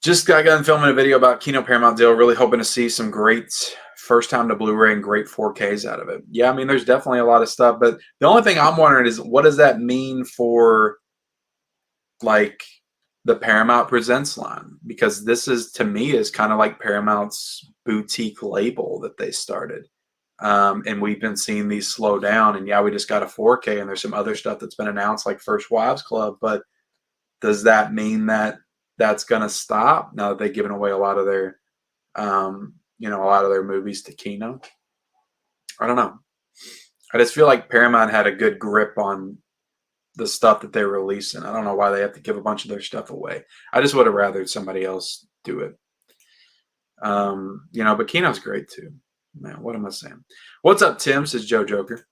A: Just got done filming a video about Kino Paramount deal. Really hoping to see some great first time to Blu-ray and great 4Ks out of it. Yeah, I mean, there's definitely a lot of stuff, but the only thing I'm wondering is what does that mean for like the Paramount Presents line? Because this is, to me, is kind of like Paramount's boutique label that they started. And we've been seeing these slow down, and yeah, we just got a 4K and there's some other stuff that's been announced like First Wives Club, but does that mean that that's going to stop now that they've given away a lot of their movies to Kino? I don't know. I just feel like Paramount had a good grip on the stuff that they're releasing. I don't know why they have to give a bunch of their stuff away. I just would have rather somebody else do it. But Kino's great too. Man, what am I saying? What's up, Tim? Says Joe Joker.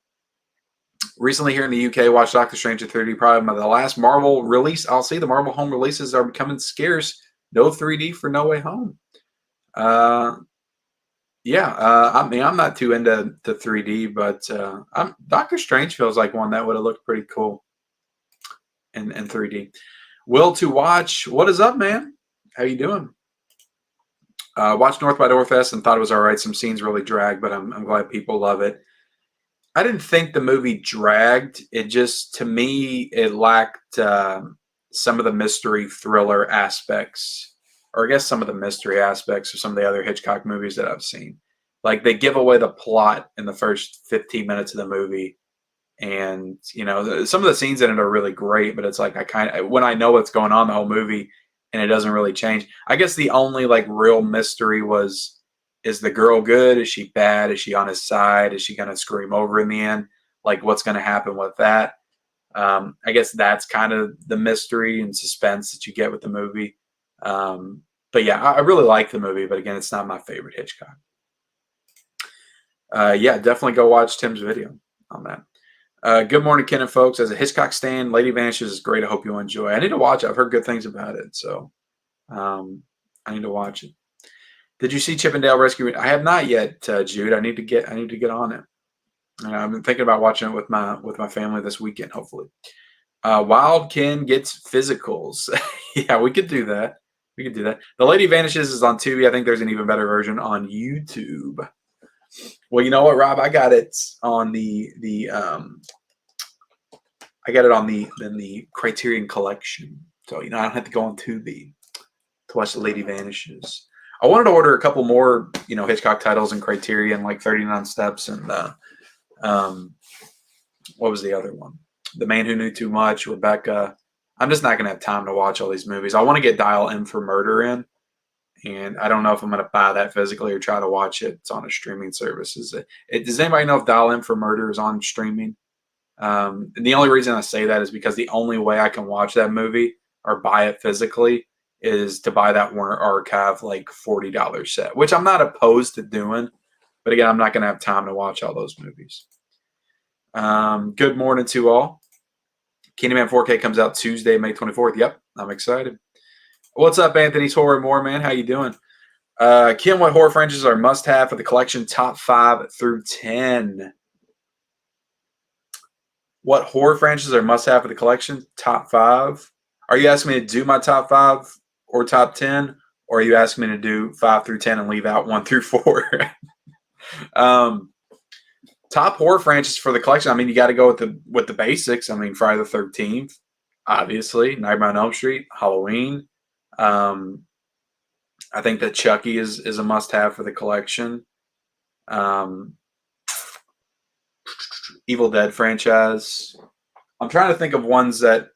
A: Recently here in the UK, watched Doctor Strange in 3D. Probably the last Marvel release. I'll see the Marvel home releases are becoming scarce. No 3D for No Way Home. I mean, I'm not too into 3D, but Doctor Strange feels like one that would have looked pretty cool in 3D. Will to watch. What is up, man? How you doing? Watched North by Northwest and thought it was all right. Some scenes really dragged, but I'm glad people love it. I didn't think the movie dragged. It just, to me, it lacked some of the mystery thriller aspects, or I guess some of the mystery aspects of some of the other Hitchcock movies that I've seen. Like they give away the plot in the first 15 minutes of the movie. And, some of the scenes in it are really great, but it's like when I know what's going on the whole movie and it doesn't really change. I guess the only like real mystery is the girl good? Is she bad? Is she on his side? Is she going to screw him over in the end? Like what's going to happen with that? I guess that's kind of the mystery and suspense that you get with the movie. But yeah, I really like the movie, but again, it's not my favorite Hitchcock. Definitely go watch Tim's video on that. Good morning, Ken and folks. As a Hitchcock stan, Lady Vanishes is great. I hope you'll enjoy. I need to watch it. I've heard good things about it, so I need to watch it. Did you see Chippendale Rescue? I have not yet, Jude. I need to get on it. I've been thinking about watching it with my family this weekend, hopefully. Wild Ken gets physicals. Yeah, we could do that. The Lady Vanishes is on Tubi. I think there's an even better version on YouTube. Well, you know what, Rob? I got it on the Criterion Collection. So, I don't have to go on Tubi to watch The Lady Vanishes. I wanted to order a couple more, Hitchcock titles and Criterion, like 39 Steps and what was the other one? The Man Who Knew Too Much, Rebecca. I'm just not going to have time to watch all these movies. I want to get Dial M for Murder in, and I don't know if I'm going to buy that physically or try to watch it. It's on a streaming service. Does anybody know if Dial M for Murder is on streaming? And the only reason I say that is because the only way I can watch that movie or buy it physically is to buy that Warner Archive like $40 set, which I'm not opposed to doing. But again, I'm not going to have time to watch all those movies. Good morning to all. Candyman 4K comes out Tuesday, May 24th. Yep, I'm excited. What's up, Anthony's Horror More, man? How you doing? Kim, what horror franchises are must-have for the collection? Top 5 through 10. What horror franchises are must-have for the collection? Top 5. Are you asking me to do my top 5 or top 10? Or are you asking me to do 5 through 10 and leave out 1 through 4? Top horror franchise for the collection. I mean, you got to go with the basics. I mean, Friday the 13th, obviously. Nightmare on Elm Street, Halloween. Um, I think that Chucky is a must-have for the collection. Um, Evil Dead franchise. I'm trying to think of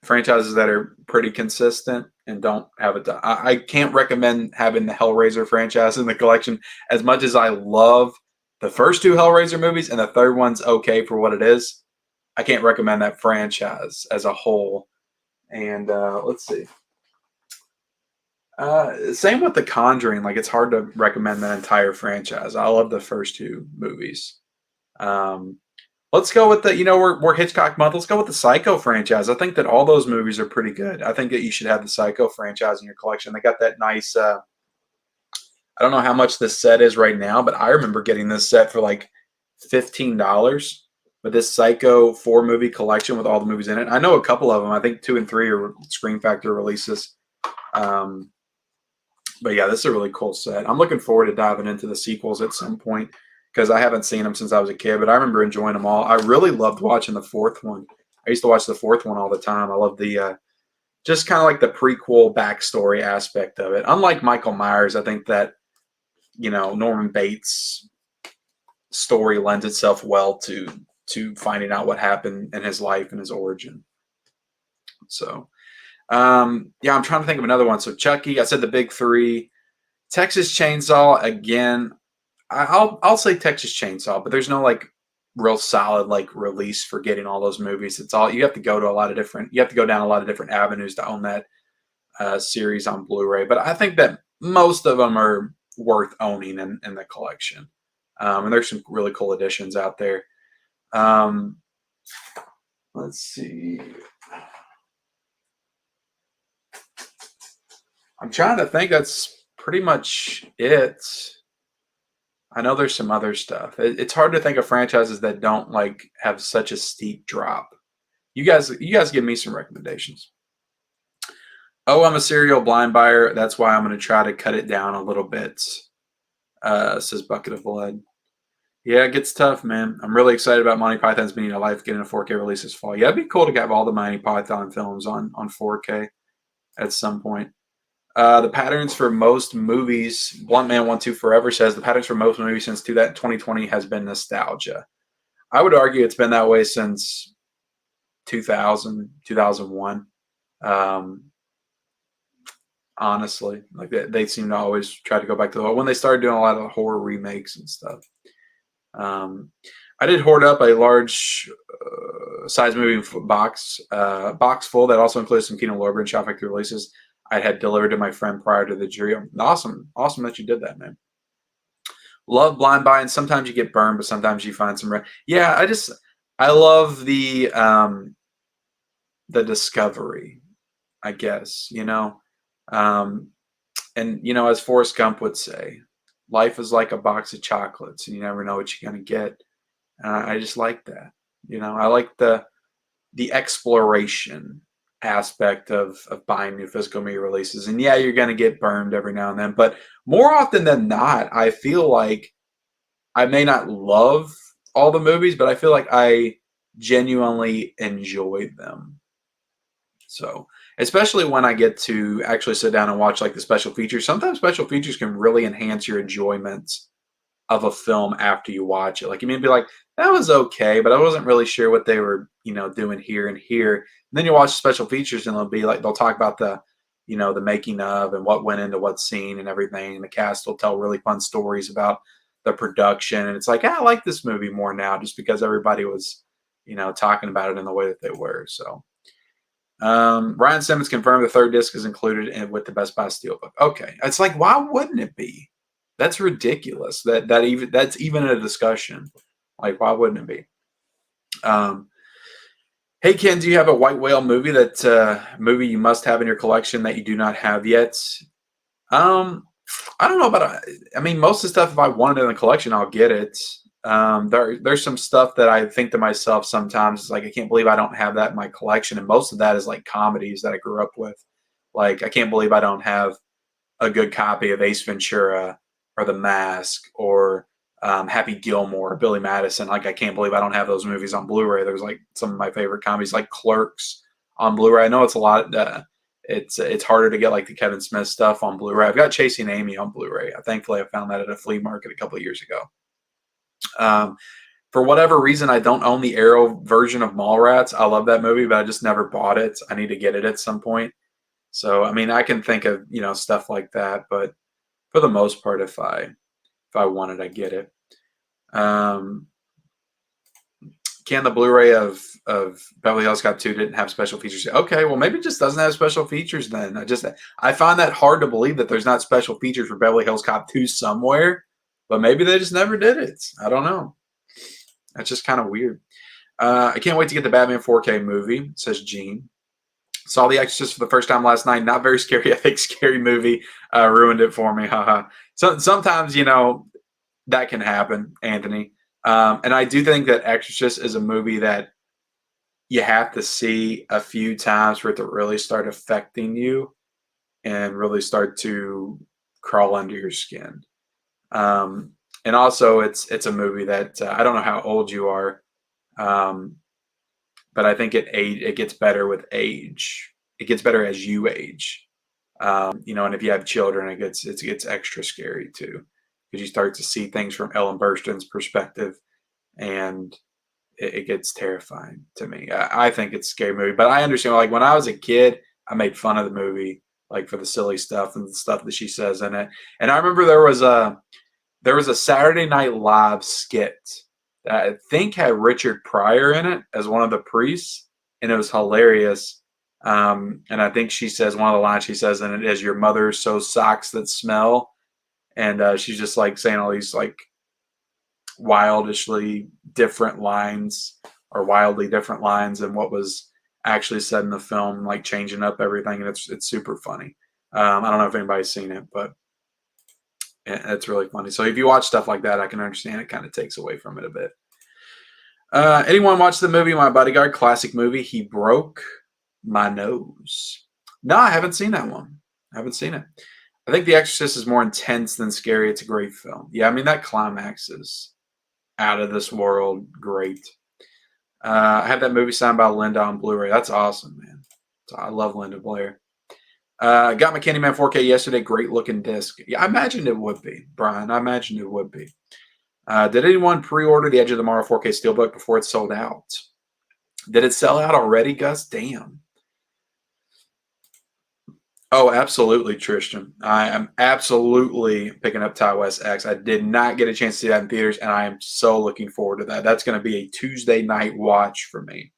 A: franchises that are pretty consistent and don't have it. I can't recommend having the Hellraiser franchise in the collection as much as I love the first two Hellraiser movies and the third one's okay for what it is. I can't recommend that franchise as a whole. And let's see. Same with The Conjuring. Like, it's hard to recommend that entire franchise. I love the first two movies. Um, let's go with we're Hitchcock month. Let's go with the Psycho franchise. I think that all those movies are pretty good. I think that you should have the Psycho franchise in your collection. They got that nice. I don't know how much this set is right now, but I remember getting this set for like $15. With this Psycho 4-movie collection with all the movies in it. I know a couple of them. I think 2 and 3 are Scream Factor releases. But yeah, this is a really cool set. I'm looking forward to diving into the sequels at some point because I haven't seen them since I was a kid, but I remember enjoying them all. I really loved watching the fourth one. I used to watch the fourth one all the time. I love the just kind of like the prequel backstory aspect of it. Unlike Michael Myers, I think that Norman Bates' story lends itself well to finding out what happened in his life and his origin. So yeah, I'm trying to think of another one. So Chucky, I said the big three. Texas Chainsaw, again, I'll say Texas Chainsaw, but there's no like real solid like release for getting all those movies. It's all you have to go to you have to go down a lot of different avenues to own that series on Blu-ray. But I think that most of them are worth owning in the collection. And there's some really cool editions out there. Let's see. I'm trying to think. That's pretty much it. I know there's some other stuff. It's hard to think of franchises that don't like have such a steep drop. You guys give me some recommendations. Oh, I'm a serial blind buyer. That's why I'm going to try to cut it down a little bit. Says Bucket of Blood. Yeah, it gets tough, man. I'm really excited about Monty Python's Meaning of Life getting a 4K release this fall. Yeah, it'd be cool to have all the Monty Python films on 4K at some point. The patterns for most movies, Bluntman12 Forever says the patterns for most movies since 2020 has been nostalgia. I would argue it's been that way since 2000, 2001. Honestly, like they seem to always try to go back to when they started doing a lot of horror remakes and stuff. I did hoard up a large size movie box full that also includes some Kino Lorber and Shop Factory releases I had delivered to my friend prior to the jury. Awesome that you did that, man. Love blind buying. Sometimes you get burned, but sometimes you find some. Yeah, I love the discovery, I guess, and as Forrest Gump would say, life is like a box of chocolates, and you never know what you're gonna get. I just like that. I like the exploration aspect of buying new physical media releases. And yeah, you're going to get burned every now and then, but more often than not, I feel like I may not love all the movies, but I feel like I genuinely enjoy them. So, especially when I get to actually sit down and watch like the special features, sometimes special features can really enhance your enjoyment of a film after you watch it. Like you may be like, that was okay, but I wasn't really sure what they were, doing here and here. And then you watch special features and they'll talk about the making of and what went into what scene and everything. And the cast will tell really fun stories about the production. And it's like, I like this movie more now just because everybody was, talking about it in the way that they were. So Ryan Simmons confirmed the third disc is included with the Best Buy Steelbook. Okay. It's like, why wouldn't it be? That's ridiculous. That's even a discussion. Like, why wouldn't it be? Hey Ken, do you have a white whale movie you must have in your collection that you do not have yet? I don't know about. I mean, most of the stuff, if I want it in the collection, I'll get it. There's some stuff that I think to myself sometimes, it's like I can't believe I don't have that in my collection, and most of that is like comedies that I grew up with. Like I can't believe I don't have a good copy of Ace Ventura or The Mask or Happy Gilmore or Billy Madison. Like I can't believe I don't have those movies on Blu-ray. There's like some of my favorite comedies like Clerks. on Blu-ray. I know it's a lot. It's harder to get like the Kevin Smith stuff on Blu-ray. I've got Chasing Amy on Blu-ray. Thankfully, I found that at a flea market a couple of years ago. For whatever reason, I don't own the Arrow version of Mallrats. I love that movie, but I just never bought it. I need to get it at some point. So, I mean, I can think of, stuff like that, but for the most part, if I want it, I get it. Can the Blu-ray of Beverly Hills Cop 2 didn't have special features? Okay, well, maybe it just doesn't have special features then. I find that hard to believe that there's not special features for Beverly Hills Cop 2 somewhere, but maybe they just never did it. I don't know. That's just kind of weird. I can't wait to get the Batman 4K movie, says Gene. Saw The Exorcist for the first time last night. Not very scary. I think scary movie ruined it for me. Haha. So sometimes, that can happen, Anthony. And I do think that Exorcist is a movie that you have to see a few times for it to really start affecting you and really start to crawl under your skin. And also, it's a movie that I don't know how old you are, but I think it gets better with age. It gets better as you age, and if you have children, it gets extra scary too, because you start to see things from Ellen Burstyn's perspective, and it gets terrifying to me. I think it's a scary movie, but I understand. Like when I was a kid, I made fun of the movie, like for the silly stuff and the stuff that she says in it. And I remember there was a Saturday Night Live skit that I think had Richard Pryor in it as one of the priests, and it was hilarious. And I think she says one of the lines she says in it is, "Your mother sews socks that smell," and she's just like saying all these like wildly different lines than what was actually said in the film, like changing up everything, and it's super funny. I don't know if anybody's seen it, but it's really funny. So if you watch stuff like that, I can understand it kind of takes away from it a bit. Anyone watch the movie My Bodyguard? Classic movie. He broke my nose. No, I haven't seen that one. I haven't seen it. I think The Exorcist is more intense than scary. It's a great film. Yeah, I mean, that climax is out of this world. Great. I have that movie signed by Linda on Blu-ray. That's awesome, man. I love Linda Blair. Got my Candyman 4K yesterday. Great looking disc. Yeah, I imagined it would be, Brian. I imagined it would be. Did anyone pre-order the Edge of Tomorrow 4K Steelbook before it sold out? Did it sell out already, Gus? Damn. Oh, absolutely, Tristan. I am absolutely picking up Ty West X. I did not get a chance to see that in theaters, and I am so looking forward to that. That's going to be a Tuesday night watch for me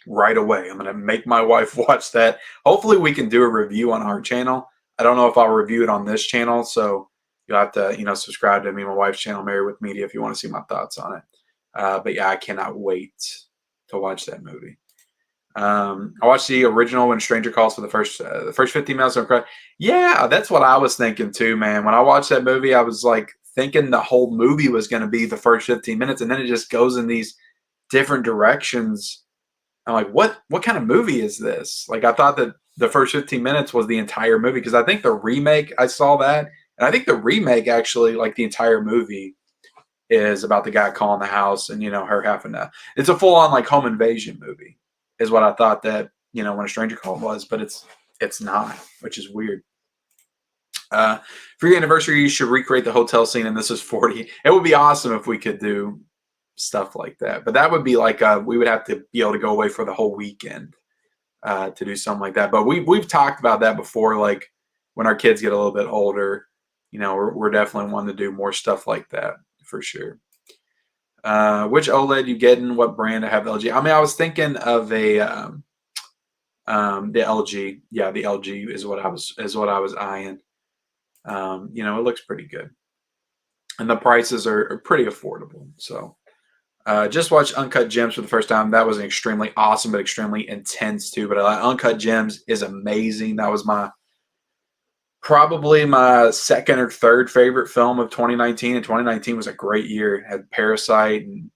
A: right away. I'm going to make my wife watch that. Hopefully, we can do a review on our channel. I don't know if I'll review it on this channel, so you'll have to, subscribe to me and my wife's channel, Married with Media, if you want to see my thoughts on it. But yeah, I cannot wait to watch that movie. I watched the original When a Stranger Calls for the first 15 minutes of cry. Yeah, that's what I was thinking too, man. When I watched that movie, I was like thinking the whole movie was going to be the first 15 minutes, and then it just goes in these different directions. I'm like, what kind of movie is this? Like, I thought that the first 15 minutes was the entire movie, because I think the remake, I saw that, and I think the remake actually, like the entire movie, is about the guy calling the house and her having to. It's a full on like home invasion movie, is what I thought that When a Stranger Called was, but it's not, which is weird. For your anniversary, you should recreate the hotel scene, and this is 40. It would be awesome if we could do stuff like that, but that would be like we would have to be able to go away for the whole weekend to do something like that. But we've talked about that before, like when our kids get a little bit older, we're definitely wanting to do more stuff like that for sure. Which OLED you getting? What brand? I have LG. I mean, I was thinking of the LG. Yeah, the LG is what I was eyeing. It looks pretty good, and the prices are pretty affordable. So, just watched Uncut Gems for the first time. That was an extremely awesome, but extremely intense too. But Uncut Gems is amazing. That was probably my second or third favorite film of 2019, and 2019 was a great year. It had Parasite and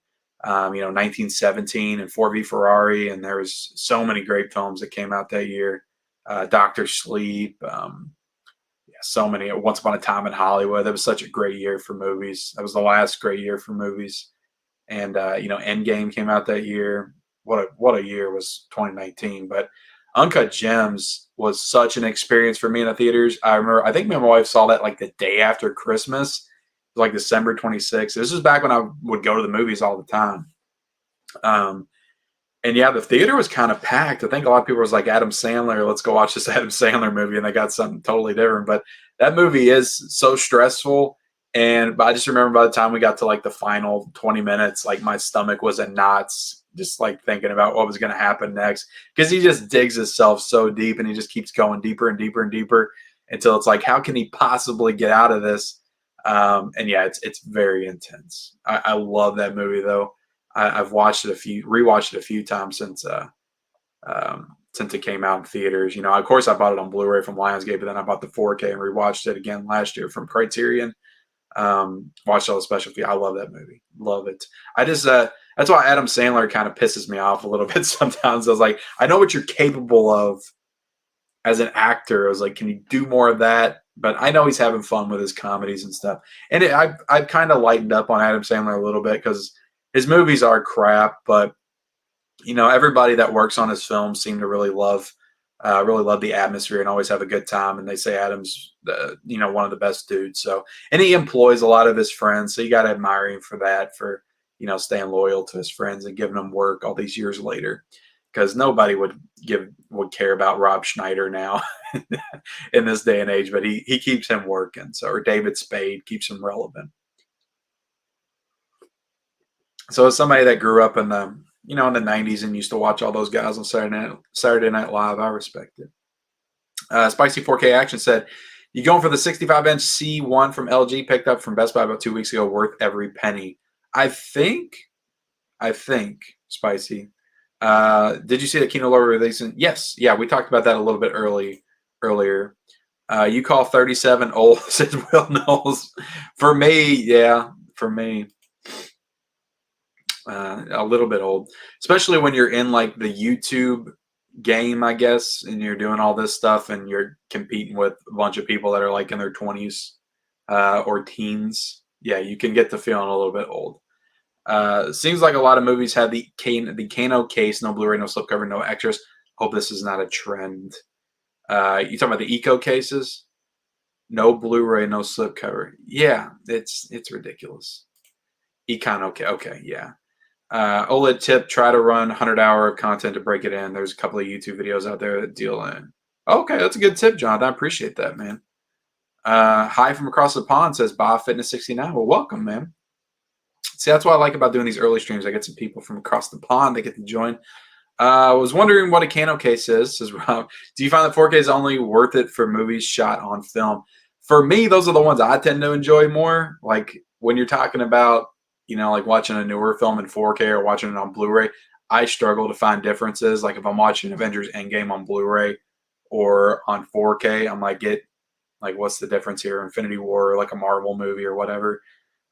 A: 1917 and 4V Ferrari, and there was so many great films that came out that year. Doctor Sleep, so many. Once Upon a Time in Hollywood. That was such a great year for movies. That was the last great year for movies. And Endgame came out that year. what a year was 2019. But Uncut Gems was such an experience for me in the theaters. I remember, I think me and my wife saw that like the day after Christmas, like December 26th. This was back when I would go to the movies all the time. Um, and yeah, the theater was kind of packed. I think a lot of people was like Adam Sandler, let's go watch this Adam Sandler movie, and they got something totally different. But that movie is so stressful. And I just remember by the time we got to like the final 20 minutes, like my stomach was in knots, just like thinking about what was going to happen next. Because he just digs himself so deep, and he just keeps going deeper and deeper and deeper until it's like, how can he possibly get out of this? And yeah, it's very intense. I love that movie though. I've watched it rewatched it a few times since it came out in theaters. You know, of course, I bought it on Blu-ray from Lionsgate, but then I bought the 4K and rewatched it again last year from Criterion. Watched all the special features. I love that movie. Love it. I just that's why Adam Sandler kind of pisses me off a little bit sometimes. I was like, I know what you're capable of as an actor. I was like, can you do more of that? But I know he's having fun with his comedies and stuff. And I've kind of lightened up on Adam Sandler a little bit because his movies are crap, but you know, everybody that works on his films seem to really love the atmosphere and always have a good time. And they say Adam's, one of the best dudes. So, and he employs a lot of his friends. So you got to admire him for that, for, staying loyal to his friends and giving them work all these years later. Because nobody would care about Rob Schneider now in this day and age, but he keeps him working. So, or David Spade keeps him relevant. So as somebody that grew up in the in the 90s and used to watch all those guys on Saturday Night Live, I respect it. Spicy 4K Action said, you going for the 65-inch C1 from LG, picked up from Best Buy about 2 weeks ago, worth every penny. I think, Spicy. Did you see that Kino Lorber releasing? Yes. Yeah, we talked about that a little bit earlier. You call 37 old, says Will Knowles. For me, a little bit old, especially when you're in like the YouTube game, I guess, and you're doing all this stuff and you're competing with a bunch of people that are like in their 20s or teens. Yeah, you can get to feeling a little bit old. Seems like a lot of movies have the Kano case, no Blu-ray, no slipcover, no extras. Hope this is not a trend. You talking about the Eco cases? No Blu-ray, no slipcover. Yeah, it's ridiculous. Econ, okay, yeah. OLED tip, try to run 100-hour content to break it in. There's a couple of YouTube videos out there that deal in. Okay, that's a good tip, John. I appreciate that, man. Hi from across the pond, says Bob Fitness 69. Well, welcome, man. See, that's what I like about doing these early streams. I get some people from across the pond that get to join. I was wondering what a Kano case is, says Rob. Do you find that 4K is only worth it for movies shot on film? For me, those are the ones I tend to enjoy more. Like when you're talking about, like watching a newer film in 4K or watching it on Blu-ray, I struggle to find differences. Like if I'm watching Avengers Endgame on Blu-ray or on 4K, I'm like, what's the difference here? Infinity War or like a Marvel movie or whatever.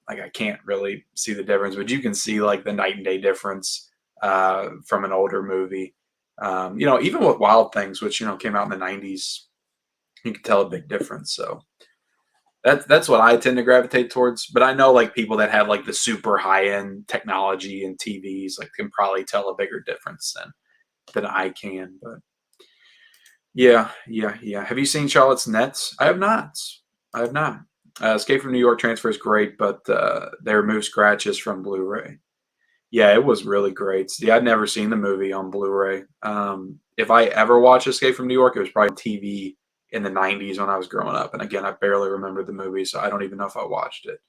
A: Like I can't really see the difference, but you can see like the night and day difference from an older movie. Even with Wild Things, which came out in the 90s, you can tell a big difference. So that's what I tend to gravitate towards. But I know like people that have like the super high end technology and TVs like can probably tell a bigger difference than I can. But yeah. Have you seen Charlotte's Nets? I have not. Escape from New York transfer is great, but they removed scratches from Blu-ray. Yeah, it was really great. See, I'd never seen the movie on Blu-ray. If I ever watched Escape from New York, it was probably TV in the 90s when I was growing up. And again, I barely remember the movie, so I don't even know if I watched it,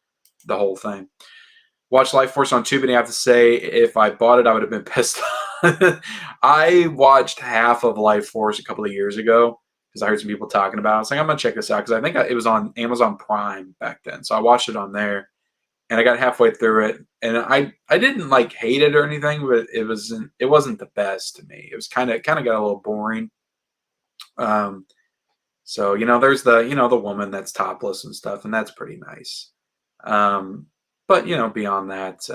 A: the whole thing. Watched Life Force on Tubi, and I have to say, if I bought it, I would have been pissed. I watched half of Life Force a couple of years ago because I heard some people talking about it. I was like, I'm going to check this out because I think it was on Amazon Prime back then. So I watched it on there. And I got halfway through it, and I didn't like hate it or anything, but it wasn't the best to me. It was kind of got a little boring. So there's the woman that's topless and stuff, and that's pretty nice. But beyond that,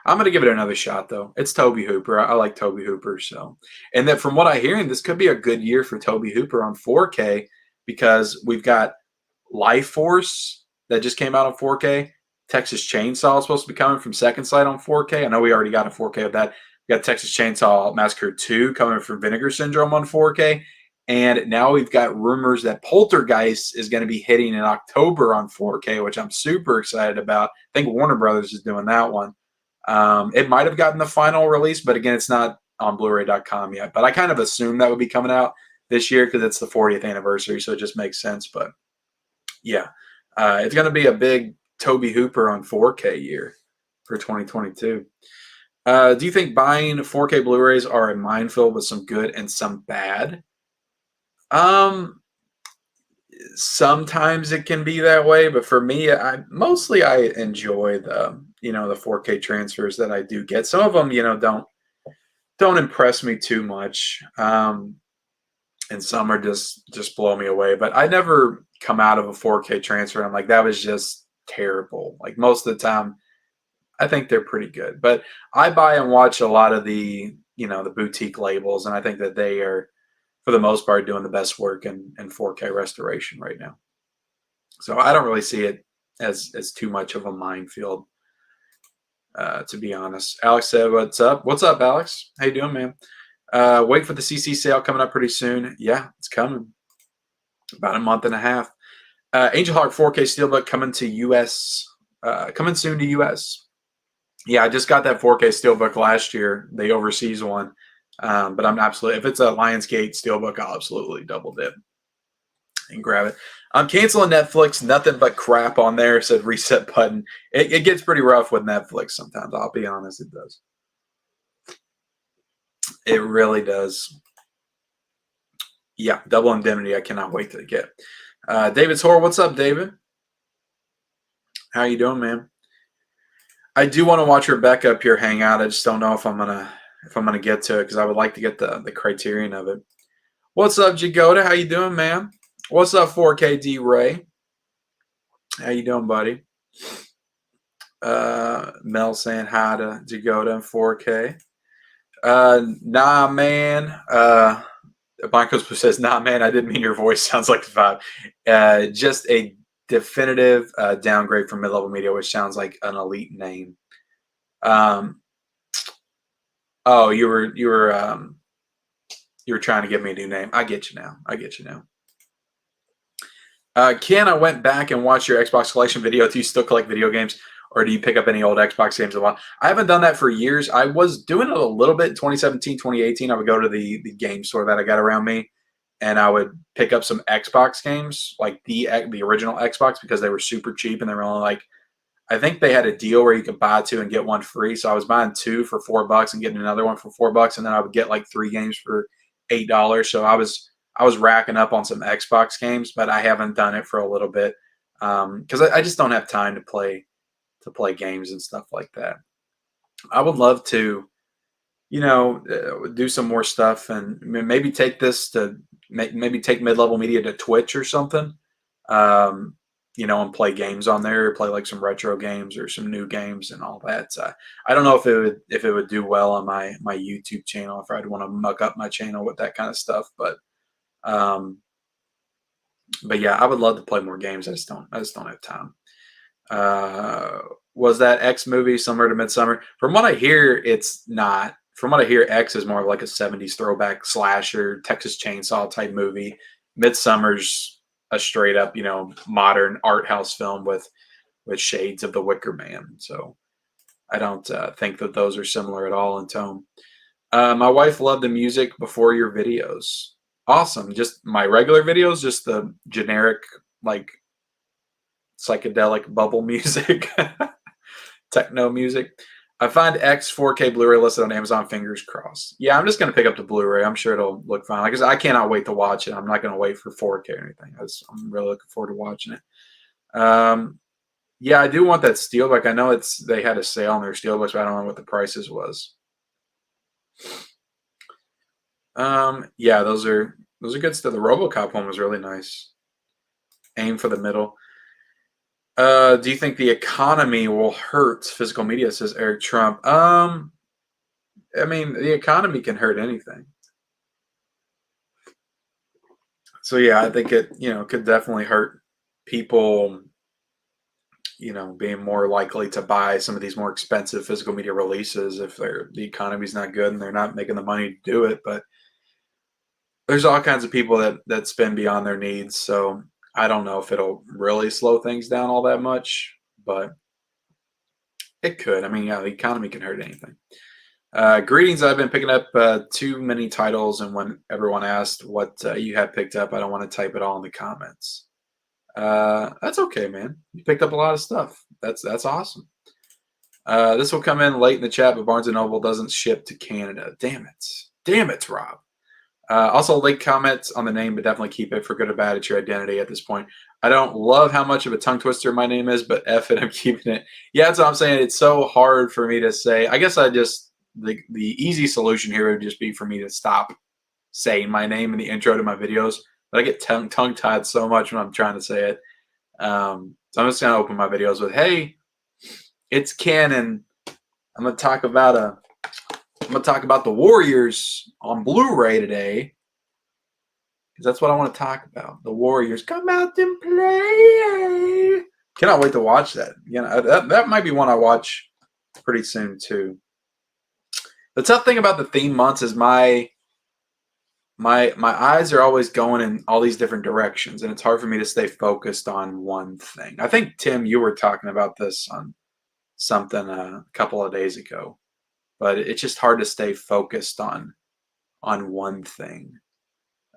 A: I'm gonna give it another shot though. It's Tobe Hooper. I like Tobe Hooper, so and then from what I hear, this could be a good year for Tobe Hooper on 4K because we've got Life Force that just came out on 4K. Texas Chainsaw is supposed to be coming from Second Sight on 4K. I know we already got a 4K of that. We got Texas Chainsaw Massacre 2 coming from Vinegar Syndrome on 4K. And now we've got rumors that Poltergeist is going to be hitting in October on 4K, which I'm super excited about. I think Warner Brothers is doing that one. It might have gotten the final release, but again, it's not on Bluray.com yet. But I kind of assumed that would be coming out this year because it's the 40th anniversary, so it just makes sense. But yeah, it's going to be a big Toby Hooper on 4K year for 2022. Do you think buying 4K Blu-rays are a minefield with some good and some bad? Sometimes it can be that way, but for me, I enjoy the the 4K transfers that I do get. Some of them, don't impress me too much, and some are just blow me away. But I never come out of a 4K transfer and I'm like, that was just terrible. Like most of the time, I think they're pretty good. But I buy and watch a lot of the boutique labels, and I think that they are, for the most part, doing the best work in 4K restoration right now. So I don't really see it as too much of a minefield, to be honest. Alex said, "What's up? What's up, Alex? How you doing, man? Wait for the CC sale coming up pretty soon. Yeah, it's coming. About a month and a half. Angel Heart 4K Steelbook coming to US. Coming soon to US. Yeah, I just got that 4K Steelbook last year, the overseas one. But I'm absolutely, if it's a Lionsgate Steelbook, I'll absolutely double dip and grab it. I'm canceling Netflix. Nothing but crap on there. Said reset button. It gets pretty rough with Netflix sometimes. I'll be honest, it does. It really does. Yeah, Double Indemnity. I cannot wait to get. David's Horror. What's up, David? How you doing, man? I do want to watch Rebecca up here hang out. I just don't know if I'm gonna get to it because I would like to get the criterion of it. What's up, Jagoda? How you doing, man? What's up, 4K D Ray? How you doing, buddy? Mel saying hi to Jagoda in 4K. Nah, man. Michael says, nah, man, I didn't mean your voice sounds like the vibe. Just a definitive downgrade from mid-level media, which sounds like an elite name. Oh, you were trying to give me a new name. I get you now. Ken, I went back and watched your Xbox collection video. Do you still collect video games, or do you pick up any old Xbox games a lot? I haven't done that for years. I was doing it a little bit in 2017, 2018. I would go to the game store that I got around me, and I would pick up some Xbox games, like the original Xbox, because they were super cheap, and they were only like, I think they had a deal where you could buy two and get one free. So I was buying two for $4 and getting another one for $4, and then I would get like 3 games for $8. So I was racking up on some Xbox games, but I haven't done it for a little bit because I just don't have time to play games and stuff like that. I would love to, do some more stuff and maybe take this to maybe take mid-level media to Twitch or something. And play games on there, play like some retro games or some new games and all that. I don't know if it would do well on my YouTube channel, if I'd want to muck up my channel with that kind of stuff. But yeah, I would love to play more games. I just don't have time. Was that X movie similar to Midsummer? From what I hear, it's not. From what I hear, X is more like a 70s throwback slasher, Texas Chainsaw type movie. Midsummer's a straight up, modern art house film with shades of The Wicker Man. So I don't think that those are similar at all in tone. My wife loved the music before your videos. Awesome. Just my regular videos, just the generic, like, psychedelic bubble music, techno music. I find X 4K Blu-ray listed on Amazon. Fingers crossed. Yeah, I'm just going to pick up the Blu-ray. I'm sure it'll look fine. Because I cannot wait to watch it. I'm not going to wait for 4K or anything. I'm really looking forward to watching it. Yeah, I do want that Steelbook. I know they had a sale on their Steelbooks, but I don't know what the prices was. Yeah, those are good stuff. The RoboCop one was really nice. Aim for the middle. Do you think the economy will hurt physical media, says Eric Trump? I mean, the economy can hurt anything. So yeah, I think it, could definitely hurt people being more likely to buy some of these more expensive physical media releases if the economy's not good and they're not making the money to do it. But there's all kinds of people that spend beyond their needs. So I don't know if it'll really slow things down all that much, but it could. I mean, yeah, the economy can hurt anything. Greetings. I've been picking up too many titles, and when everyone asked what you had picked up, I don't want to type it all in the comments. That's okay, man. You picked up a lot of stuff. That's awesome. This will come in late in the chat, but Barnes & Noble doesn't ship to Canada. Damn it. Damn it, Rob. Also, late comments on the name, but definitely keep it. For good or bad, it's your identity at this point. I don't love how much of a tongue twister my name is, but F it, I'm keeping it. Yeah, that's what I'm saying. It's so hard for me to say. I guess the easy solution here would just be for me to stop saying my name in the intro to my videos. But I get tongue-tied so much when I'm trying to say it. So I'm just going to open my videos with, hey, it's Ken, and I'm going to talk about the Warriors on Bluray today, because that's what I want to talk about. The Warriors come out and play. Cannot wait to watch that. That might be one I watch pretty soon too. The tough thing about the theme months is my eyes are always going in all these different directions, and it's hard for me to stay focused on one thing. I think, Tim, you were talking about this on something a couple of days ago, but it's just hard to stay focused on one thing,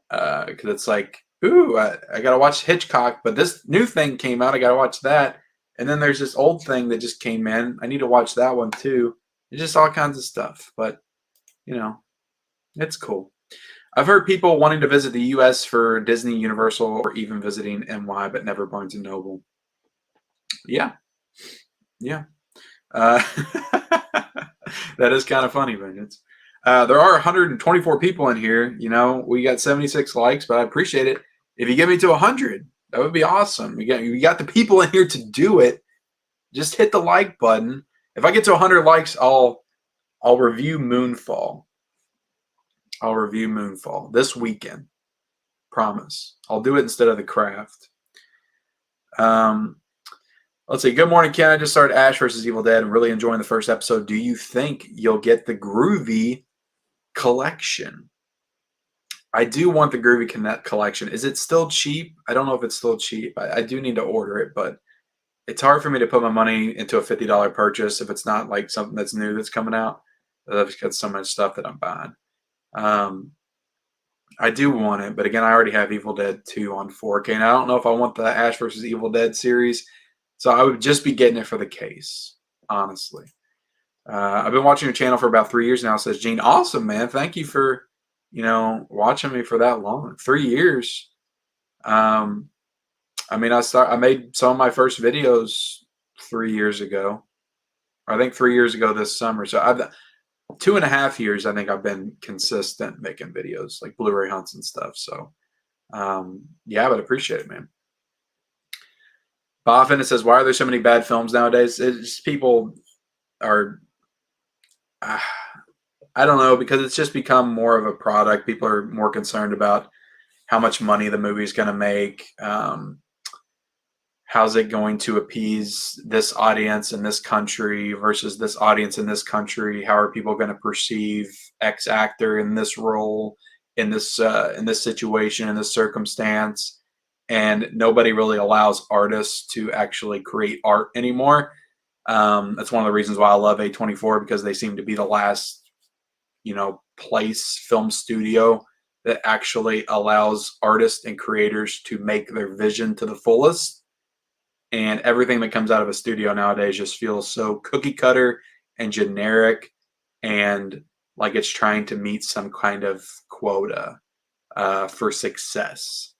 A: because it's like, ooh, I gotta watch Hitchcock, but this new thing came out, I gotta watch that, and then there's this old thing that just came in, I need to watch that one too. It's just all kinds of stuff, but it's cool. I've heard people wanting to visit the U.S. for Disney, Universal, or even visiting NY, but never Barnes & Noble. Yeah. That is kind of funny, Vengeance. There are 124 people in here. We got 76 likes, but I appreciate it. If you get me to 100, that would be awesome. You got the people in here to do it. Just hit the like button. If I get to 100 likes, I'll review Moonfall. I'll review Moonfall this weekend. Promise. I'll do it instead of The Craft. Let's see. Good morning, Ken. I just started Ash vs. Evil Dead and really enjoying the first episode. Do you think you'll get the Groovy collection? I do want the Groovy collection. Is it still cheap? I don't know if it's still cheap. I do need to order it, but it's hard for me to put my money into a $50 purchase if it's not like something that's new that's coming out. I've got so much stuff that I'm buying. I do want it, but again, I already have Evil Dead 2 on 4K, and I don't know if I want the Ash vs. Evil Dead series, so I would just be getting it for the case, honestly. I've been watching your channel for about 3 years now, says Gene. Awesome, man. Thank you for, watching me for that long. 3 years. I made some of my first videos 3 years ago. I think 3 years ago this summer. So 2.5 years, I think I've been consistent making videos like Blu-ray hunts and stuff. So, yeah, but appreciate it, man. Boffin, it says, why are there so many bad films nowadays? It's just people are, I don't know, because it's just become more of a product. People are more concerned about how much money the movie's going to make. How's it going to appease this audience in this country versus this audience in this country? How are people going to perceive X actor in this role, in this situation, in this circumstance? And nobody really allows artists to actually create art anymore. That's one of the reasons why I love A24, because they seem to be the last, place, film studio that actually allows artists and creators to make their vision to the fullest. And everything that comes out of a studio nowadays just feels so cookie cutter and generic, and like it's trying to meet some kind of quota for success.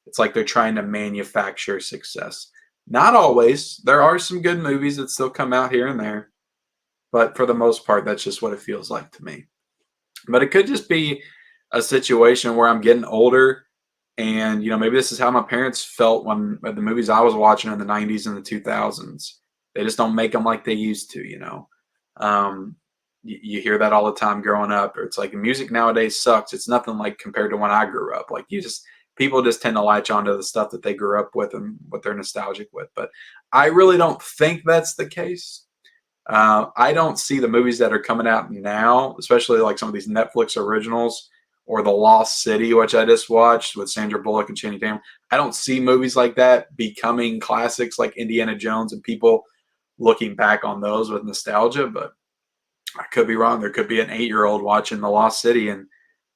A: It's like they're trying to manufacture success. Not always. There are some good movies that still come out here and there, but for the most part, that's just what it feels like to me. But it could just be a situation where I'm getting older, and maybe this is how my parents felt when the movies I was watching in the 90s and the 2000s. They just don't make them like they used to. You hear that all the time growing up. Or it's like music nowadays sucks. It's nothing like compared to when I grew up. Like, you just People just tend to latch onto the stuff that they grew up with and what they're nostalgic with. But I really don't think that's the case. I don't see the movies that are coming out now, especially like some of these Netflix originals or The Lost City, which I just watched with Sandra Bullock and Channing Tatum. I don't see movies like that becoming classics like Indiana Jones and people looking back on those with nostalgia, but I could be wrong. There could be an 8-year-old watching The Lost City and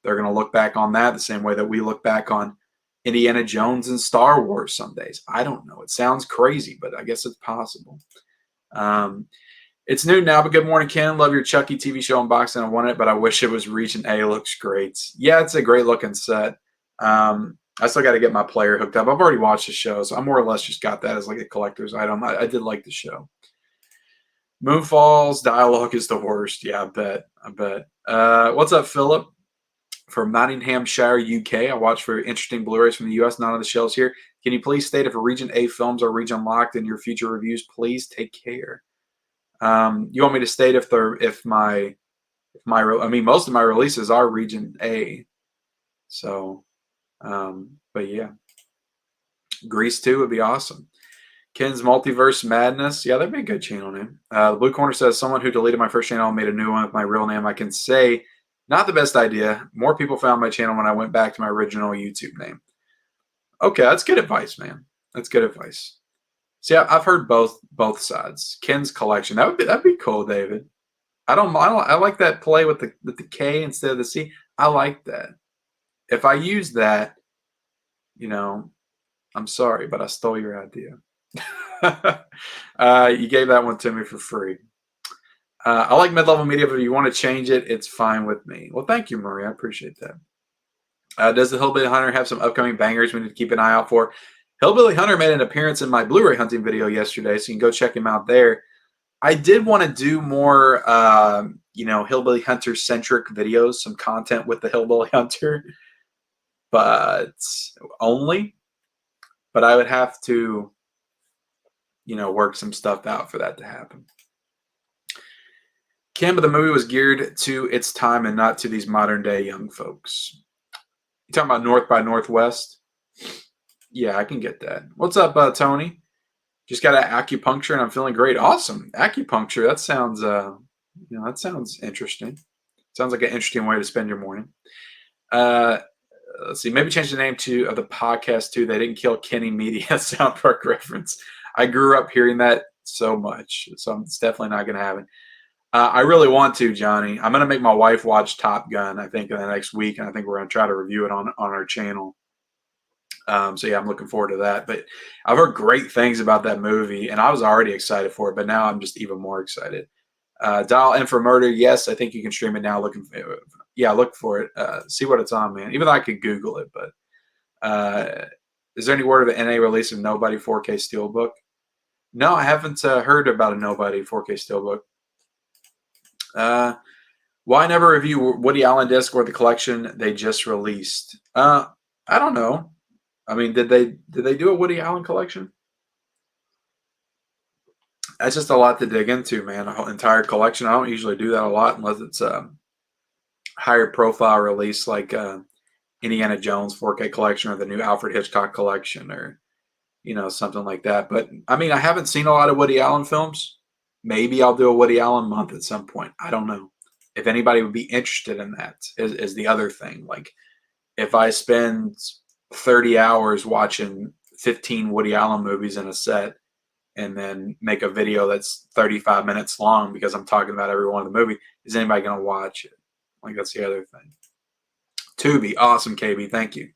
A: they're going to look back on that the same way that we look back on Indiana Jones and Star Wars some days. I don't know. It sounds crazy, but I guess it's possible. It's noon now, but good morning, Ken. Love your Chucky TV show unboxing. I want it, but I wish it was Region A. Looks great. Yeah, it's a great looking set. I still got to get my player hooked up. I've already watched the show, so I more or less just got that as like a collector's item. I did like the show. Moonfall's dialogue is the worst. Yeah, I bet. What's up, Philip? From Nottinghamshire, UK. I watch for interesting Blu-rays from the US, not on the shelves here. Can you please state if Region A films are region locked in your future reviews? Please take care. You want me to state if most of my releases are Region A. So, but yeah, Grease 2 would be awesome. Ken's Multiverse Madness. Yeah, that'd be a good channel name. The Blue Corner says, someone who deleted my first channel and made a new one with my real name. I can say, not the best idea. More people found my channel when I went back to my original YouTube name. Okay, that's good advice, man. That's good advice. See, I've heard both sides. Ken's collection. That'd be cool, David. I like that play with the K instead of the C. I like that. If I use that, I'm sorry, but I stole your idea. You gave that one to me for free. I like mid-level media, but if you want to change it, it's fine with me. Well, thank you, Marie. I appreciate that. Does the Hillbilly Hunter have some upcoming bangers we need to keep an eye out for? Hillbilly Hunter made an appearance in my Blu-ray hunting video yesterday, so you can go check him out there. I did want to do more, Hillbilly Hunter-centric videos, some content with the Hillbilly Hunter, but I would have to, work some stuff out for that to happen. Kim, but the movie was geared to its time and not to these modern-day young folks. You talking about North by Northwest? Yeah, I can get that. What's up, Tony? Just got an acupuncture and I'm feeling great. Awesome. Acupuncture. That sounds interesting. Sounds like an interesting way to spend your morning. Let's see. Maybe change the name of the podcast to They Didn't Kill Kenny Media South Park reference. I grew up hearing that so much, so it's definitely not going to happen. I really want to, Johnny. I'm going to make my wife watch Top Gun, I think, in the next week, and I think we're going to try to review it on our channel. So, yeah, I'm looking forward to that. But I've heard great things about that movie, and I was already excited for it, but now I'm just even more excited. Dial M for Murder, yes, I think you can stream it now. Look for it. See what it's on, man. Even though I could Google it, but is there any word of an NA release of Nobody 4K Steelbook? No, I haven't heard about a Nobody 4K Steelbook. Why never review Woody Allen disc or the collection they just released? I don't know. I mean, did they do a Woody Allen collection? That's just a lot to dig into, man. A whole entire collection. I don't usually do that a lot unless it's a higher profile release like Indiana Jones 4K collection or the new Alfred Hitchcock collection or something like that. But I mean, I haven't seen a lot of Woody Allen films. Maybe I'll do a Woody Allen month at some point. I don't know. If anybody would be interested in that is the other thing. Like if I spend 30 hours watching 15 Woody Allen movies in a set and then make a video that's 35 minutes long because I'm talking about every one of the movie, is anybody going to watch it? Like that's the other thing. Tubi, awesome, KB. Thank you.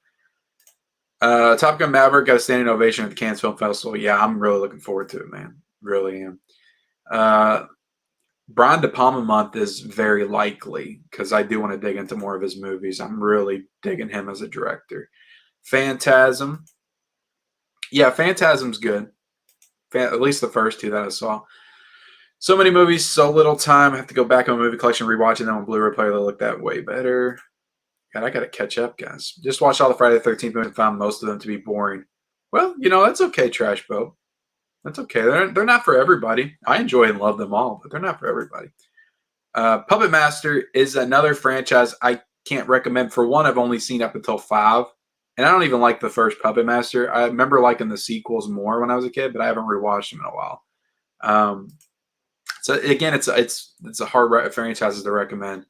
A: Top Gun Maverick got a standing ovation at the Cannes Film Festival. Yeah, I'm really looking forward to it, man. Really am. Brian De Palma month is very likely because I do want to dig into more of his movies. I'm really digging him as a director. Phantasm. Yeah, Phantasm's good. At least the first two that I saw. So many movies, so little time. I have to go back on my movie collection, rewatching them on Blu-ray player. They look that way better. God, I got to catch up, guys. Just watched all the Friday the 13th movies and found most of them to be boring. Well, that's okay, Trash Boat. That's okay. They're not for everybody. I enjoy and love them all, but they're not for everybody. Puppet Master is another franchise I can't recommend. For one, I've only seen up until 5. And I don't even like the first Puppet Master. I remember liking the sequels more when I was a kid, but I haven't rewatched them in a while. So again, it's a hard franchise to recommend.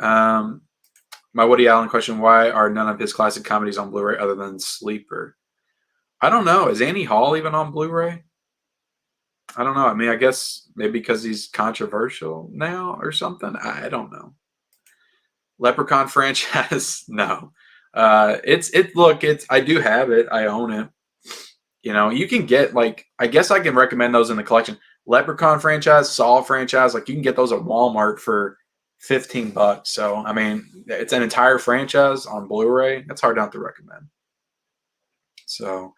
A: My Woody Allen question: why are none of his classic comedies on Blu-ray other than Sleeper? I don't know. Is Annie Hall even on Blu-ray? I don't know. I mean, I guess maybe because he's controversial now or something. I don't know. Leprechaun franchise? No. It's I do have it. I own it. You know, you can get like I guess I can recommend those in the collection. Leprechaun franchise, Saw franchise, like you can get those at Walmart for $15. So I mean, it's an entire franchise on Blu-ray. That's hard not to recommend. So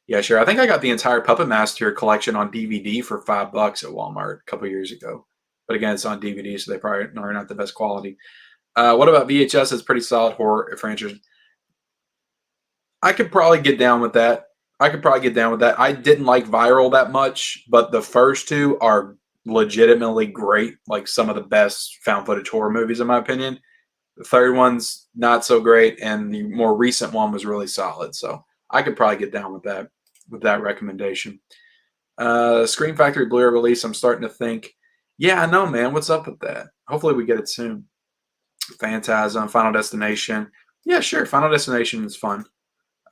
A: yeah, sure. I think I got the entire Puppet Master collection on DVD for $5 at Walmart a couple years ago. But again, it's on DVD, so they probably are not the best quality. What about VHS? It's pretty solid horror franchise. I could probably get down with that. I didn't like Viral that much, but the first two are legitimately great. Like some of the best found footage horror movies, in my opinion. The third one's not so great, and the more recent one was really solid. So I could probably get down with that recommendation. Scream Factory Blu-ray release. I'm starting to think, yeah, I know, man. What's up with that? Hopefully we get it soon. Phantasm, Final Destination. Yeah, sure. Final Destination is fun.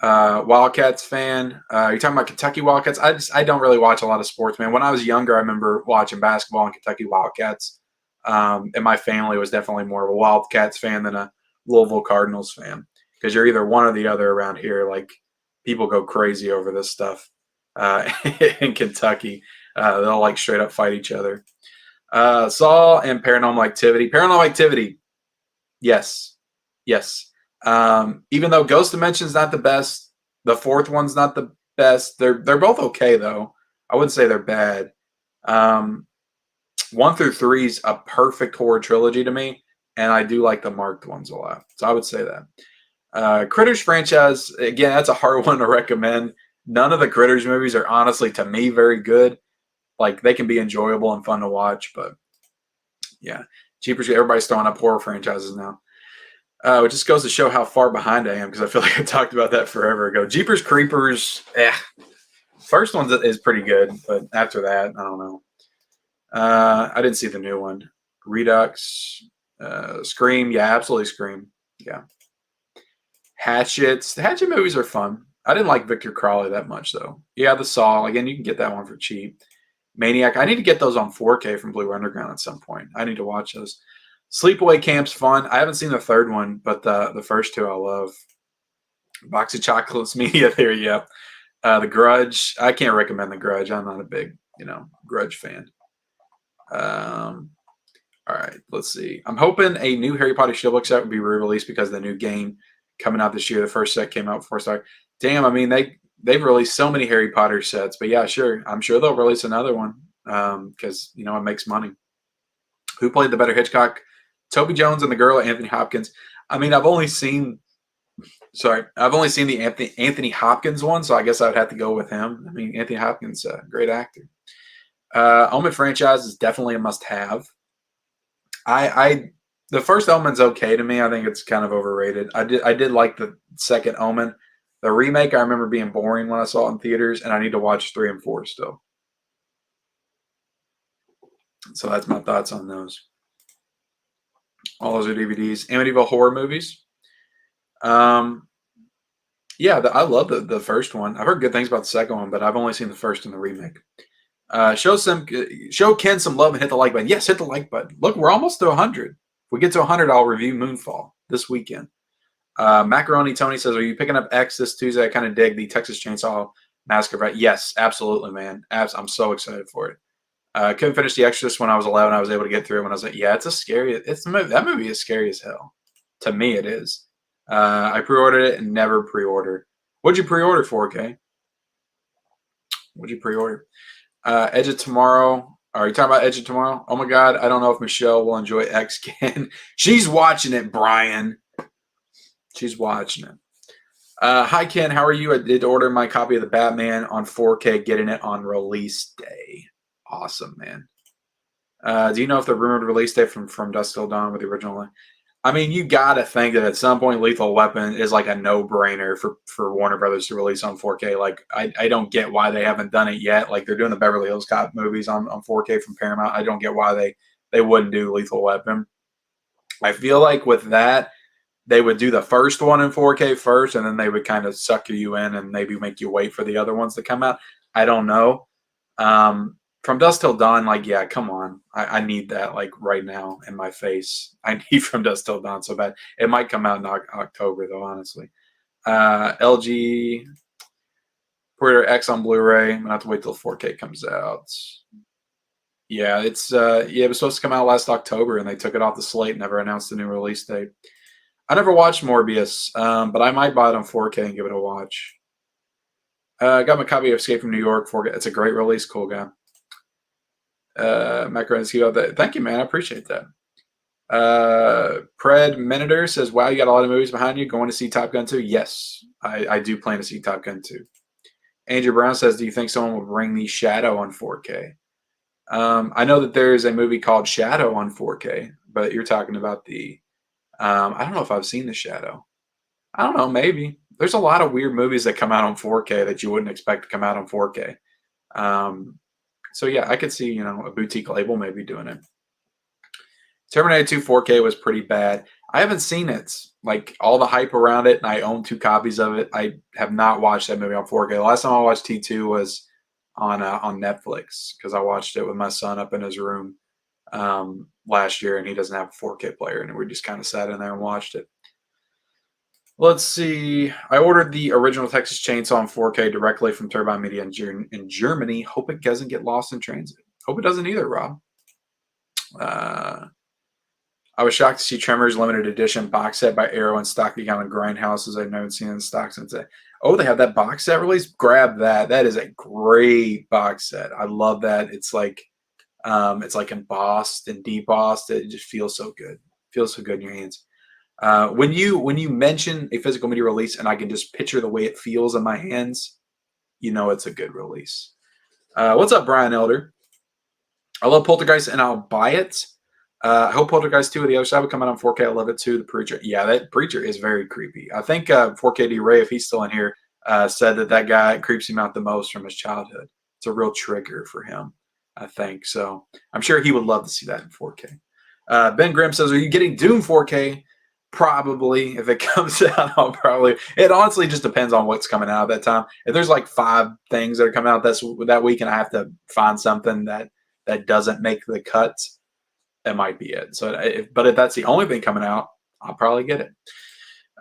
A: Wildcats fan. You're talking about Kentucky Wildcats. I don't really watch a lot of sports, man. When I was younger, I remember watching basketball and Kentucky Wildcats. And my family was definitely more of a Wildcats fan than a Louisville Cardinals fan because you're either one or the other around here. Like people go crazy over this stuff in Kentucky. They'll like straight up fight each other. Saw and Paranormal Activity. Paranormal Activity. Yes. Even though Ghost Dimension's not the best, the fourth one's not the best. They're both okay though. I wouldn't say they're bad. 1 through 3 is a perfect horror trilogy to me, and I do like the marked ones a lot. So I would say that. Critters franchise, again, that's a hard one to recommend. None of the Critters movies are honestly, to me, very good. Like they can be enjoyable and fun to watch, but yeah, Jeepers, everybody's throwing up horror franchises now. It just goes to show how far behind I am because I feel like I talked about that forever ago. Jeepers Creepers, first one is pretty good, but after that, I don't know. I didn't see the new one. Redux, Scream, yeah, absolutely Scream, yeah. The Hatchet movies are fun. I didn't like Victor Crowley that much though. Yeah, the Saw, again, you can get that one for cheap. Maniac, I need to get those on 4K from Blue Underground at some point. I need to watch those. Sleepaway Camp's fun. I haven't seen the third one, but the first two I love. Box of Chocolates Media there, yeah. The Grudge. I can't recommend The Grudge. I'm not a big, Grudge fan. All right, let's see. I'm hoping a new Harry Potter Steelbook set will be re-released because of the new game coming out this year. The first set came out before it started. Damn, I mean, they've released so many Harry Potter sets, but yeah, sure. I'm sure they'll release another one because, it makes money. Who played the better Hitchcock? Toby Jones and the girl, Anthony Hopkins. I mean, I've only seen the Anthony Hopkins one, so I guess I would have to go with him. I mean, Anthony Hopkins, great actor. Omen franchise is definitely a must-have. The first Omen's okay to me. I think it's kind of overrated. I did like the second Omen. The remake I remember being boring when I saw it in theaters, and I need to watch 3 and 4 still. So that's my thoughts on those. All those are DVDs. Amityville horror movies. Yeah, I love the first one. I've heard good things about the second one, but I've only seen the first and the remake. Show Ken some love and hit the like button. Yes, hit the like button. Look, we're almost to 100. If we get to 100, I'll review Moonfall this weekend. Macaroni Tony says, "Are you picking up X this Tuesday? I kind of dig the Texas Chainsaw Massacre." Yes, absolutely, man. I'm so excited for it. Couldn't finish The Exorcist when I was 11. I was able to get through it when I was like, yeah, that movie is scary as hell. To me, it is. I pre-ordered it and never pre-order. What'd you pre-order for, Kay? What'd you pre-order? Edge of Tomorrow. Are you talking about Edge of Tomorrow? Oh my God, I don't know if Michelle will enjoy X Ken. She's watching it, Brian. She's watching it. Hi, Ken. How are you? I did order my copy of the Batman on 4K, getting it on release day. Awesome, man. Do you know if the rumored release date from Dusk Till Dawn with the original? I mean, you got to think that at some point, Lethal Weapon is like a no-brainer for Warner Brothers to release on 4K. Like, I don't get why they haven't done it yet. Like, they're doing the Beverly Hills Cop movies on 4K from Paramount. I don't get why they wouldn't do Lethal Weapon. I feel like with that, they would do the first one in 4K first, and then they would kind of sucker you in and maybe make you wait for the other ones to come out. I don't know. From Dusk Till Dawn, like, yeah, come on. I need that, like, right now in my face. I need From Dusk Till Dawn so bad. It might come out in October, though, honestly. LG Predator X on Blu-ray. I'm going to have to wait till 4K comes out. Yeah, it was supposed to come out last October, and they took it off the slate and never announced a new release date. I never watched Morbius, but I might buy it on 4K and give it a watch. Got my copy of Escape from New York. 4K. It's a great release. Cool guy. Thank you, man. I appreciate that. Pred Minitor says, wow, you got a lot of movies behind you. Going to see Top Gun 2? Yes, I do plan to see Top Gun 2. Andrew Brown says, do you think someone will bring me Shadow on 4K? I know that there's a movie called Shadow on 4K, but you're talking about the I don't know if I've seen The Shadow. I don't know, maybe. There's a lot of weird movies that come out on 4K that you wouldn't expect to come out on 4K. So yeah, I could see, a boutique label maybe doing it. Terminator 2 4K was pretty bad. I haven't seen it. Like, all the hype around it, and I own 2 copies of it. I have not watched that movie on 4K. The last time I watched T2 was on Netflix, because I watched it with my son up in his room last year, and he doesn't have a 4K player, and we just kind of sat in there and watched it. Let's see. I ordered the original Texas Chainsaw in 4K directly from Turbine Media in Germany. Hope it doesn't get lost in transit. Hope it doesn't either, Rob. I was shocked to see Tremors limited edition box set by Arrow and stock again on Grindhouses. I've never seen in stock since that. Oh, they have that box set release? Grab that. That is a great box set. I love that. It's like embossed and debossed. It just feels so good. Feels so good in your hands. When you mention a physical media release and I can just picture the way it feels in my hands, it's a good release. What's up, Brian Elder? I love Poltergeist and I'll buy it. I hope Poltergeist 2 of the Other Side will come out on 4K. I love it too. The Preacher. Yeah, that Preacher is very creepy. I think 4KD Ray, if he's still in here, said that guy creeps him out the most from his childhood. It's a real trigger for him, I think. So I'm sure he would love to see that in 4K. Ben Grimm says, are you getting Doom 4K? Probably. If it comes out, I'll probably. It honestly just depends on what's coming out at that time. If there's like 5 things that are coming out that week and I have to find something that doesn't make the cut, that might be it. So, but if that's the only thing coming out, I'll probably get it.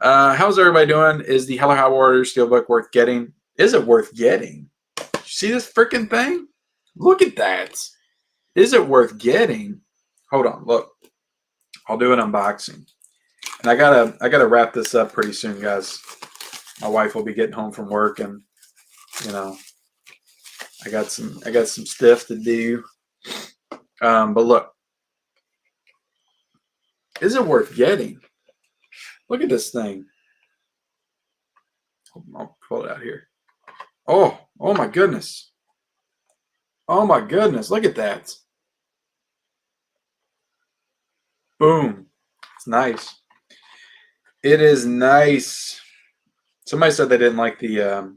A: How's everybody doing? Is the Hell or High Water Steelbook worth getting? Is it worth getting? You see this freaking thing? Look at that. Is it worth getting? Hold on, look. I'll do an unboxing. And I gotta wrap this up pretty soon, guys. My wife will be getting home from work, and I got some stuff to do. But look, is it worth getting? Look at this thing. I'll pull it out here. Oh my goodness. Oh my goodness. Look at that. Boom. It's nice. It is nice. Somebody said they didn't like the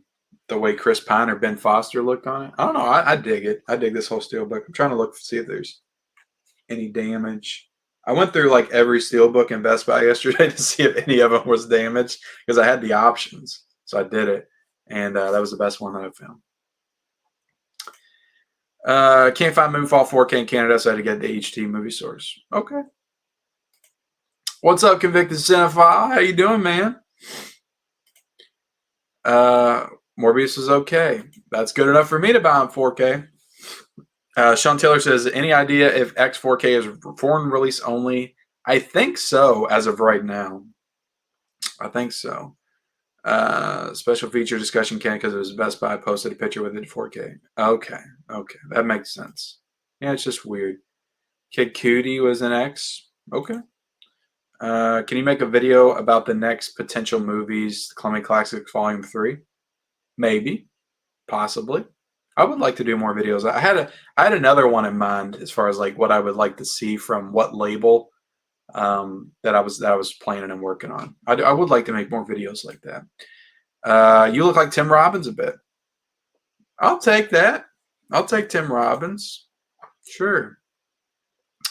A: way Chris Pine or Ben Foster looked on it. I don't know. I dig it. I dig this whole steelbook. I'm trying to see if there's any damage. I went through like every steelbook in Best Buy yesterday to see if any of them was damaged because I had the options. So I did it. And that was the best one that I found. Can't find Moonfall 4K in Canada, so I had to get the HT movie source. Okay. What's up, Convicted Cinephile? How you doing, man? Morbius is okay. That's good enough for me to buy on 4K. Sean Taylor says, any idea if X4K is foreign release only? I think so, as of right now. I think so. Special feature discussion can because it was Best Buy posted a picture with it 4K. Okay. That makes sense. Yeah, it's just weird. Kid Cudi was an X. Okay. Can you make a video about the next potential movies, Columbia Classics Volume 3? Maybe. Possibly. I would like to do more videos. I had another one in mind as far as like what I would like to see from what label. that I was planning and working on. I would like to make more videos like that. You look like Tim Robbins a bit. I'll take that. I'll take Tim Robbins. Sure.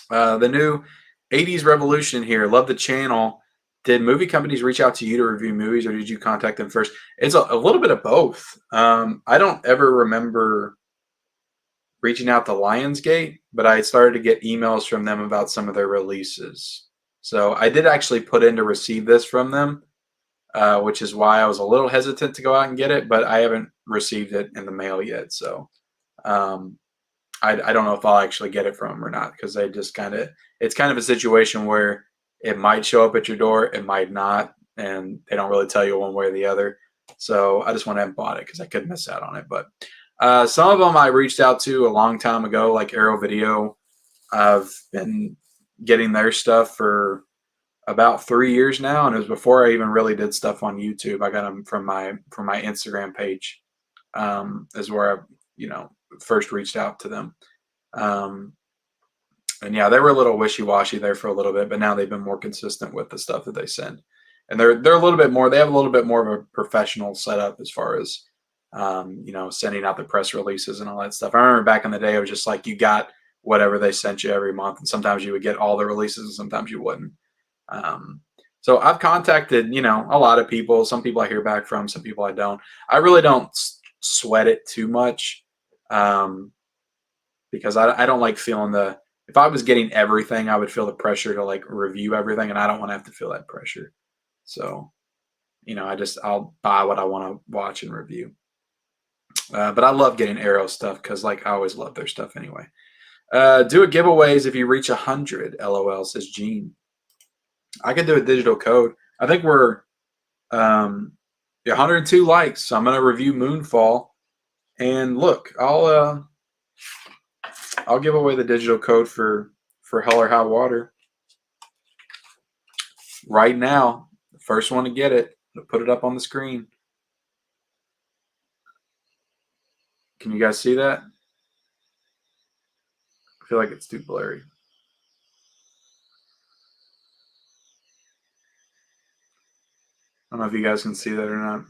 A: The new 80s revolution here. Love the channel. Did movie companies reach out to you to review movies, or did you contact them first? It's a little bit of both. I don't ever remember reaching out to Lionsgate, but I started to get emails from them about some of their releases. So I did actually put in to receive this from them, which is why I was a little hesitant to go out and get it, but I haven't received it in the mail yet. So I don't know if I'll actually get it from them or not, because they just it's kind of a situation where it might show up at your door, it might not, and they don't really tell you one way or the other. So I just went ahead and bought it because I could miss out on it. But some of them I reached out to a long time ago, like Arrow Video. I've been getting their stuff for about 3 years now, and it was before I even really did stuff on YouTube. I got them from my Instagram page, is where I first reached out to them. And yeah, they were a little wishy-washy there for a little bit, but now they've been more consistent with the stuff that they send. And they're a little bit more, they have a little bit more of a professional setup as far as sending out the press releases and all that stuff. I remember back in the day, it was just like you got whatever they sent you every month, and sometimes you would get all the releases and sometimes you wouldn't. So I've contacted, a lot of people. Some people I hear back from, some people I don't. I really don't sweat it too much, because I don't like feeling if I was getting everything, I would feel the pressure to like review everything, and I don't want to have to feel that pressure. So, I'll buy what I want to watch and review. But I love getting Arrow stuff because I always love their stuff anyway. Do a giveaways if you reach 100, LOL, says Gene. I could do a digital code. I think we're 102 likes, so I'm going to review Moonfall. And look, I'll give away the digital code for Hell or High Water right now. The first one to get it, I'll put it up on the screen. Can you guys see that? I feel like it's too blurry. I don't know if you guys can see that or not.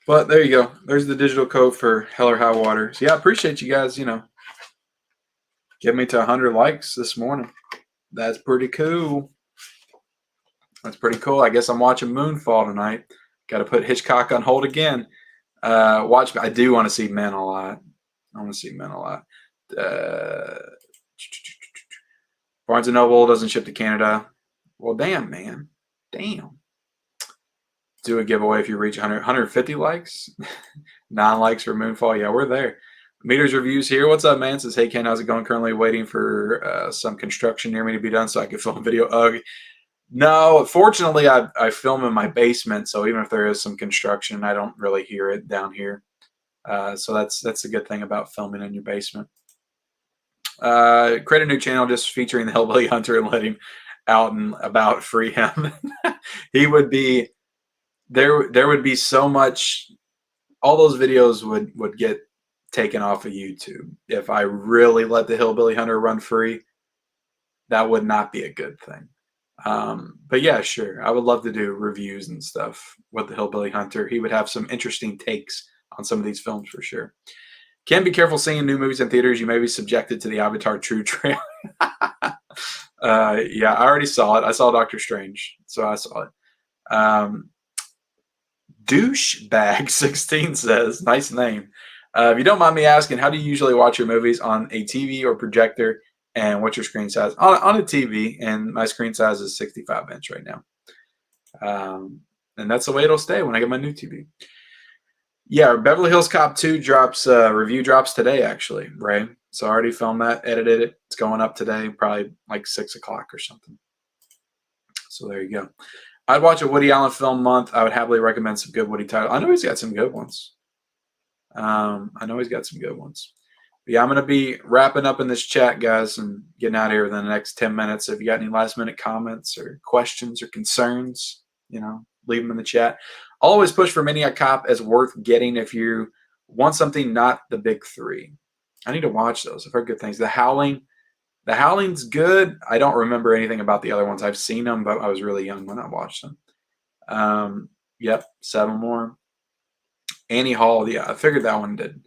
A: But there you go. There's the digital code for Hell or High Water. So yeah, I appreciate you guys, get me to 100 likes this morning. That's pretty cool. That's pretty cool. I guess I'm watching Moonfall tonight. Got to put Hitchcock on hold again. I do want to see Men a lot. I want to see Men a lot. Barnes & Noble doesn't ship to Canada. Well, damn, man. Damn. Do a giveaway if you reach 150 likes. 9 likes for Moonfall. Yeah, we're there. Meters Reviews here. What's up, man? Says, hey, Ken, how's it going? Currently waiting for some construction near me to be done so I can film a video. No, fortunately, I film in my basement, so even if there is some construction, I don't really hear it down here. So that's a good thing about filming in your basement. Create a new channel just featuring the Hillbilly Hunter and let him out and about, free him. He would be there would be so much. All those videos would get taken off of YouTube if I really let the Hillbilly Hunter run free. That would not be a good thing. But yeah, sure, I would love to do reviews and stuff with the Hillbilly Hunter. He would have some interesting takes on some of these films for sure. Can be careful seeing new movies in theaters. You may be subjected to the Avatar True Trail. Yeah, I already saw it. I saw Doctor Strange, so I saw it. Douchebag16 says, nice name. If you don't mind me asking, how do you usually watch your movies, on a TV or projector? And what's your screen size? On a TV, and my screen size is 65-inch right now. And that's the way it'll stay when I get my new TV. Yeah, Beverly Hills Cop 2 review drops today, actually, right? So I already filmed that, edited it. It's going up today, probably like 6 o'clock or something. So there you go. I'd watch a Woody Allen film month. I would happily recommend some good Woody titles. I know he's got some good ones. But yeah, I'm going to be wrapping up in this chat, guys, and getting out of here within the next 10 minutes. If you got any last-minute comments or questions or concerns, leave them in the chat. Always push for Maniac Cop as worth getting if you want something not the big three. I need to watch those. I've heard good things. The Howling The Howling's good. I don't remember anything about the other ones. I've seen them, but I was really young when I watched them. Yep, 7 more. Annie Hall, yeah, I figured that one did.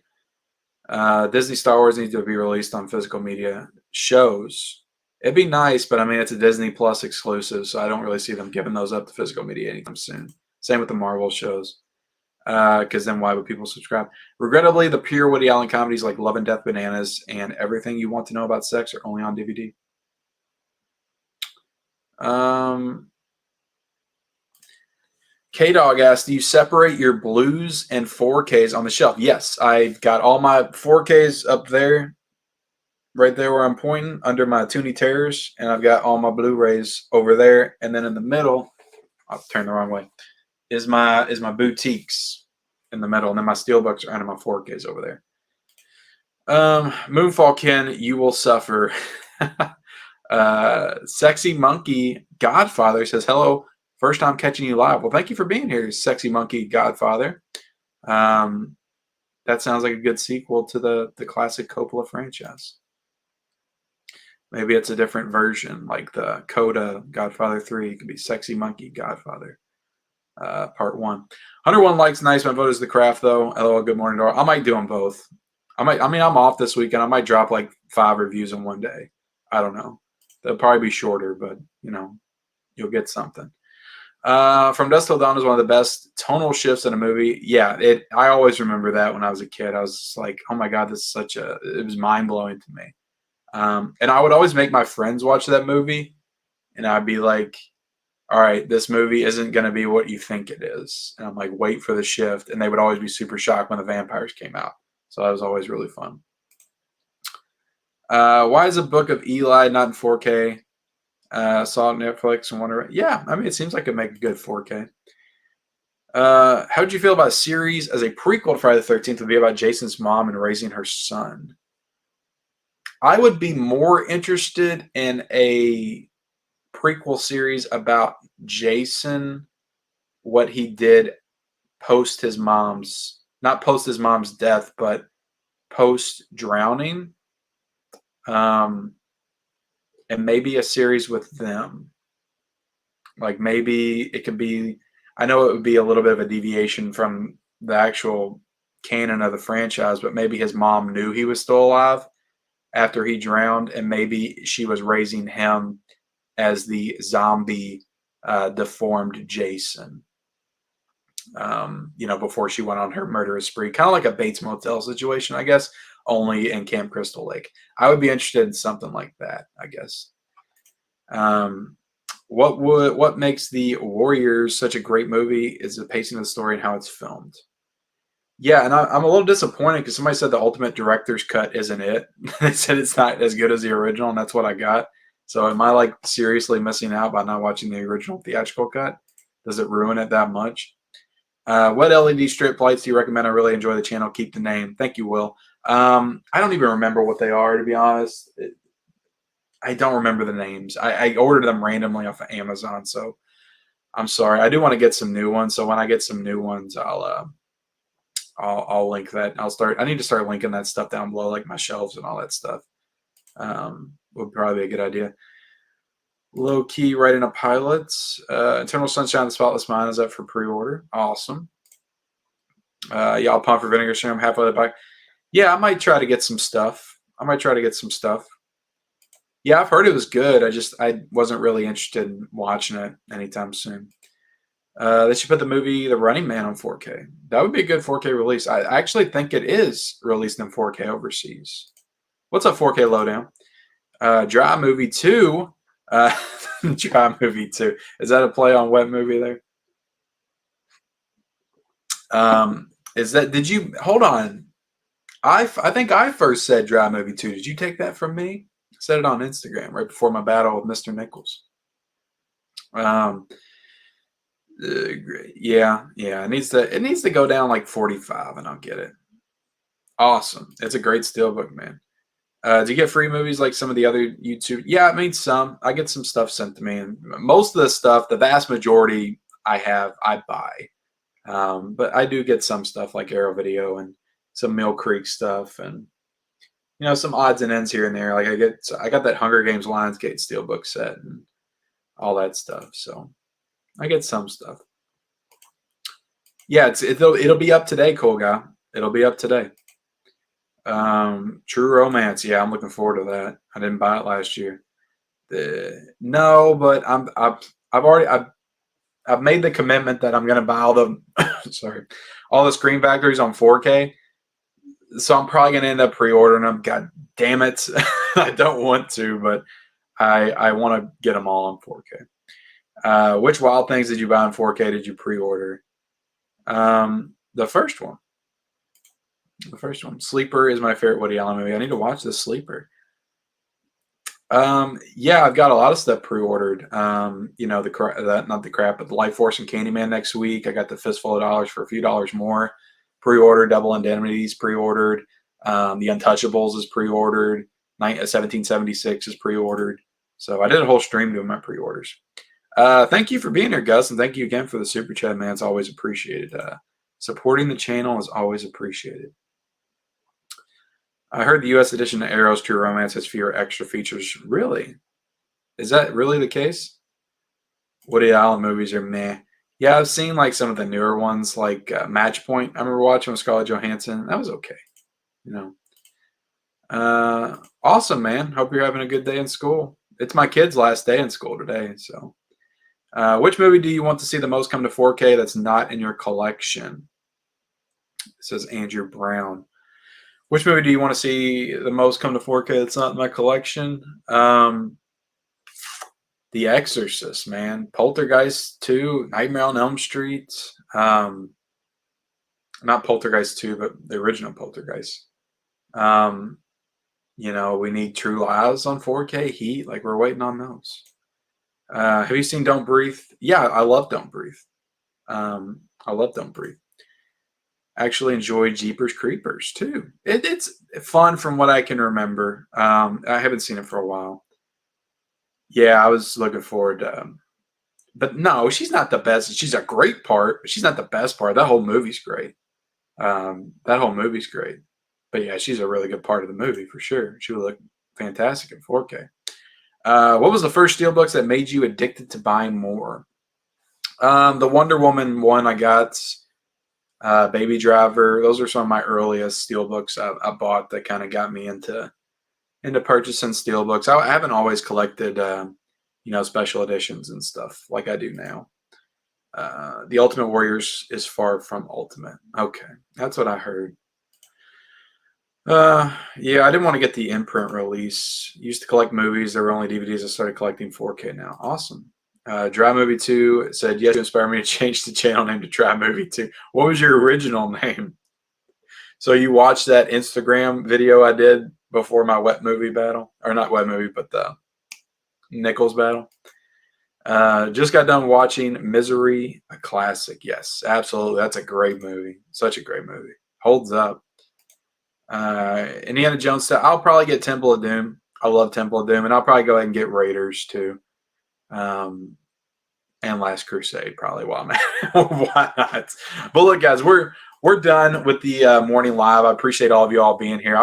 A: Disney Star Wars needs to be released on physical media shows. It'd be nice, but I mean, it's a Disney Plus exclusive, so I don't really see them giving those up to physical media anytime soon. Same with the Marvel shows, because then why would people subscribe? Regrettably, the pure Woody Allen comedies like Love and Death Bananas and Everything You Want to Know About Sex are only on DVD. K-Dog asked, do you separate your blues and 4Ks on the shelf? Yes, I've got all my 4Ks up there, right there where I'm pointing, under my Toonie Terrors, and I've got all my Blu-rays over there. And then in the middle, I'll turn the wrong way, is my boutiques in the middle, and then my steelbooks are under my 4Ks over there. Moonfall Ken, you will suffer. Sexy Monkey Godfather says, hello. First time catching you live. Well, thank you for being here, Sexy Monkey Godfather. That sounds like a good sequel to the classic Coppola franchise. Maybe it's a different version, like the Coda Godfather 3. It could be Sexy Monkey Godfather Part 1. 101 likes, nice. My vote is The Craft, though. LOL, good morning, Dora. I might do them both. I'm off this weekend. I might drop like 5 reviews in one day. I don't know. They'll probably be shorter, but, you'll get something. From Dusk Till Dawn is one of the best tonal shifts in a movie. Yeah, I always remember that when I was a kid. I was just like, oh my God, this is it was mind-blowing to me. And I would always make my friends watch that movie, and I'd be like, all right, this movie isn't going to be what you think it is. And I'm like, wait for the shift. And they would always be super shocked when the vampires came out. So that was always really fun. Why is a Book of Eli not in 4K? Saw it on Netflix and wonder. Yeah, I mean, it seems like it'd make a good 4K. How'd you feel about a series as a prequel to Friday the 13th would be about Jason's mom and raising her son? I would be more interested in a prequel series about Jason, what he did post his mom's, not post his mom's death, but post drowning. And maybe a series with them. Like maybe it could be, I know it would be a little bit of a deviation from the actual canon of the franchise, but maybe his mom knew he was still alive after he drowned, and maybe she was raising him as the zombie, deformed Jason, before she went on her murderous spree. Kind of like a Bates Motel situation, I guess, only in Camp Crystal Lake. I would be interested in something like that, I guess. What makes The Warriors such a great movie is the pacing of the story and how it's filmed. Yeah, and I'm a little disappointed because somebody said the ultimate director's cut isn't it. They said it's not as good as the original, and that's what I got. So am I like seriously missing out by not watching the original theatrical cut? Does it ruin it that much? What LED strip lights do you recommend? I really enjoy the channel. Keep the name. Thank you, Will. I don't even remember what they are, to be honest. I don't remember the names. I ordered them randomly off of Amazon, so I'm sorry. I do want to get some new ones. So when I get some new ones, I'll link that. I need to start linking that stuff down below, like my shelves and all that stuff. Would probably be a good idea. Low key writing a pilot. Eternal Sunshine of the Spotless Mind is up for pre-order. Awesome. Y'all pump for Vinegar Syndrome halfway back. Yeah, I might try to get some stuff. Yeah, I've heard it was good. I wasn't really interested in watching it anytime soon. They should put the movie The Running Man on 4K. That would be a good 4K release. I actually think it is released in 4K overseas. What's up, 4K Lowdown? Dry Movie 2. Dry Movie 2. Is that a play on Wet Movie there? Hold on. I think I first said Dry Movie 2. Did you take that from me? I said it on Instagram right before my battle with Mr. Nichols. Yeah. It needs to go down like 45 and I'll get it. Awesome. It's a great steelbook, man. Do you get free movies like some of the other YouTube? Yeah, I mean some. I get some stuff sent to me, and most of the stuff, the vast majority I buy. But I do get some stuff like Arrow Video and some Mill Creek stuff, and some odds and ends here and there. Like I got that Hunger Games Lionsgate Steelbook set and all that stuff. So I get some stuff. Yeah, it'll be up today, cool guy. It'll be up today. True Romance. Yeah, I'm looking forward to that. I didn't buy it last year. No, but I've made the commitment that I'm gonna buy all the all the Screen Factories on 4K. So I'm probably gonna end up pre-ordering them. God damn it, I don't want to, but I want to get them all on 4K. Which Wild Things did you buy in 4K? Did you pre-order? The first one. The first one. Sleeper is my favorite Woody Allen movie. I need to watch the Sleeper. Yeah, I've got a lot of stuff pre-ordered. Not the crap, but the Life Force and Candyman next week. I got the Fistful of Dollars for a few dollars more. Pre-ordered. Double Indemnities pre-ordered. The Untouchables is pre-ordered. 1776 is pre-ordered. So I did a whole stream doing my pre-orders. Thank you for being here, Gus, and thank you again for the super chat, man. It's always appreciated. Supporting the channel is always appreciated. I heard the U.S. edition of Arrow's True Romance has fewer extra features. Really? Is that really the case? Woody Allen movies are meh. Yeah, I've seen like some of the newer ones, like Match Point. I remember watching with Scarlett Johansson. That was okay. Awesome, man. Hope you're having a good day in school. It's my kid's last day in school today. So, which movie do you want to see the most come to 4K that's not in your collection? It says Andrew Brown. Which movie do you want to see the most come to 4K that's not in my collection? The Exorcist, man. Poltergeist 2, Nightmare on Elm Street. Not Poltergeist 2, but the original Poltergeist. We need True Lies on 4K. Heat, like we're waiting on those. Have you seen Don't Breathe? Yeah, I love Don't Breathe. I love Don't Breathe. Actually enjoyed Jeepers Creepers too. It's fun from what I can remember. I haven't seen it for a while. Yeah, I was looking forward to but no, she's not the best. She's a great part, but she's not the best part. That whole movie's great. That whole movie's great. But yeah, she's a really good part of the movie for sure. She would look fantastic in 4K. What was the first steelbooks that made you addicted to buying more? The Wonder Woman one I got. Baby Driver. Those are some of my earliest steelbooks I bought that kind of got me into purchasing steelbooks. I haven't always collected, special editions and stuff like I do now. The Ultimate Warriors is far from ultimate. Okay, that's what I heard. Yeah, I didn't want to get the imprint release. Used to collect movies. There were only DVDs. I started collecting 4K now. Awesome. Dry Movie 2 said, yes, you inspired me to change the channel name to Dry Movie 2. What was your original name? So you watched that Instagram video I did before my wet movie battle? Or not wet movie, but the Nichols battle. Just got done watching Misery, a classic. Yes, absolutely. That's a great movie. Such a great movie. Holds up. Indiana Jones stuff. I'll probably get Temple of Doom. I love Temple of Doom. And I'll probably go ahead and get Raiders too. And Last Crusade probably. Why not? But look, guys, we're done with the morning live. I appreciate all of you all being here.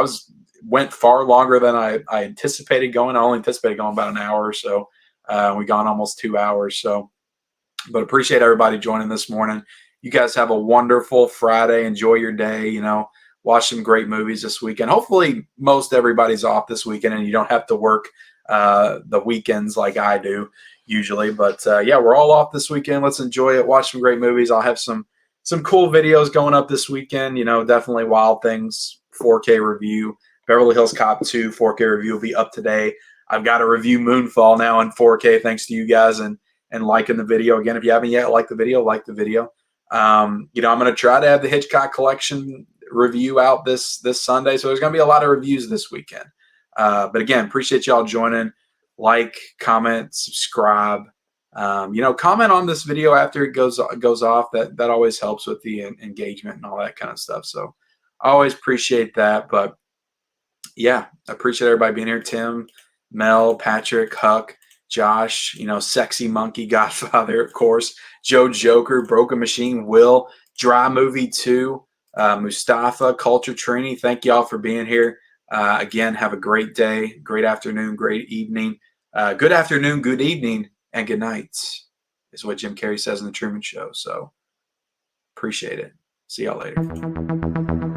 A: Went far longer than I anticipated going. I only anticipated going about an hour or so. We gone almost 2 hours. So, but appreciate everybody joining this morning. You guys have a wonderful Friday. Enjoy your day. Watch some great movies this weekend. Hopefully, most everybody's off this weekend, and you don't have to work the weekends like I do usually. But yeah, we're all off this weekend. Let's enjoy it. Watch some great movies. I'll have some cool videos going up this weekend. Definitely Wild Things 4K review. Beverly Hills Cop 2 4K review will be up today. I've got to review Moonfall now in 4K thanks to you guys and liking the video. Again, if you haven't yet, like the video, like the video. I'm going to try to have the Hitchcock collection review out this Sunday. So there's going to be a lot of reviews this weekend. But again, appreciate y'all joining. Like, comment, subscribe. Comment on this video after it goes off. That always helps with the engagement and all that kind of stuff. So I always appreciate that. But yeah, I appreciate everybody being here. Tim, Mel, Patrick, Huck, Josh, Sexy Monkey Godfather, of course, Joe Joker, Broken Machine, Will, Dry Movie 2, Mustafa, Culture Trini. Thank y'all for being here. Again, have a great day, great afternoon, great evening. Good afternoon, good evening, and good night is what Jim Carrey says in The Truman Show. So appreciate it. See y'all later.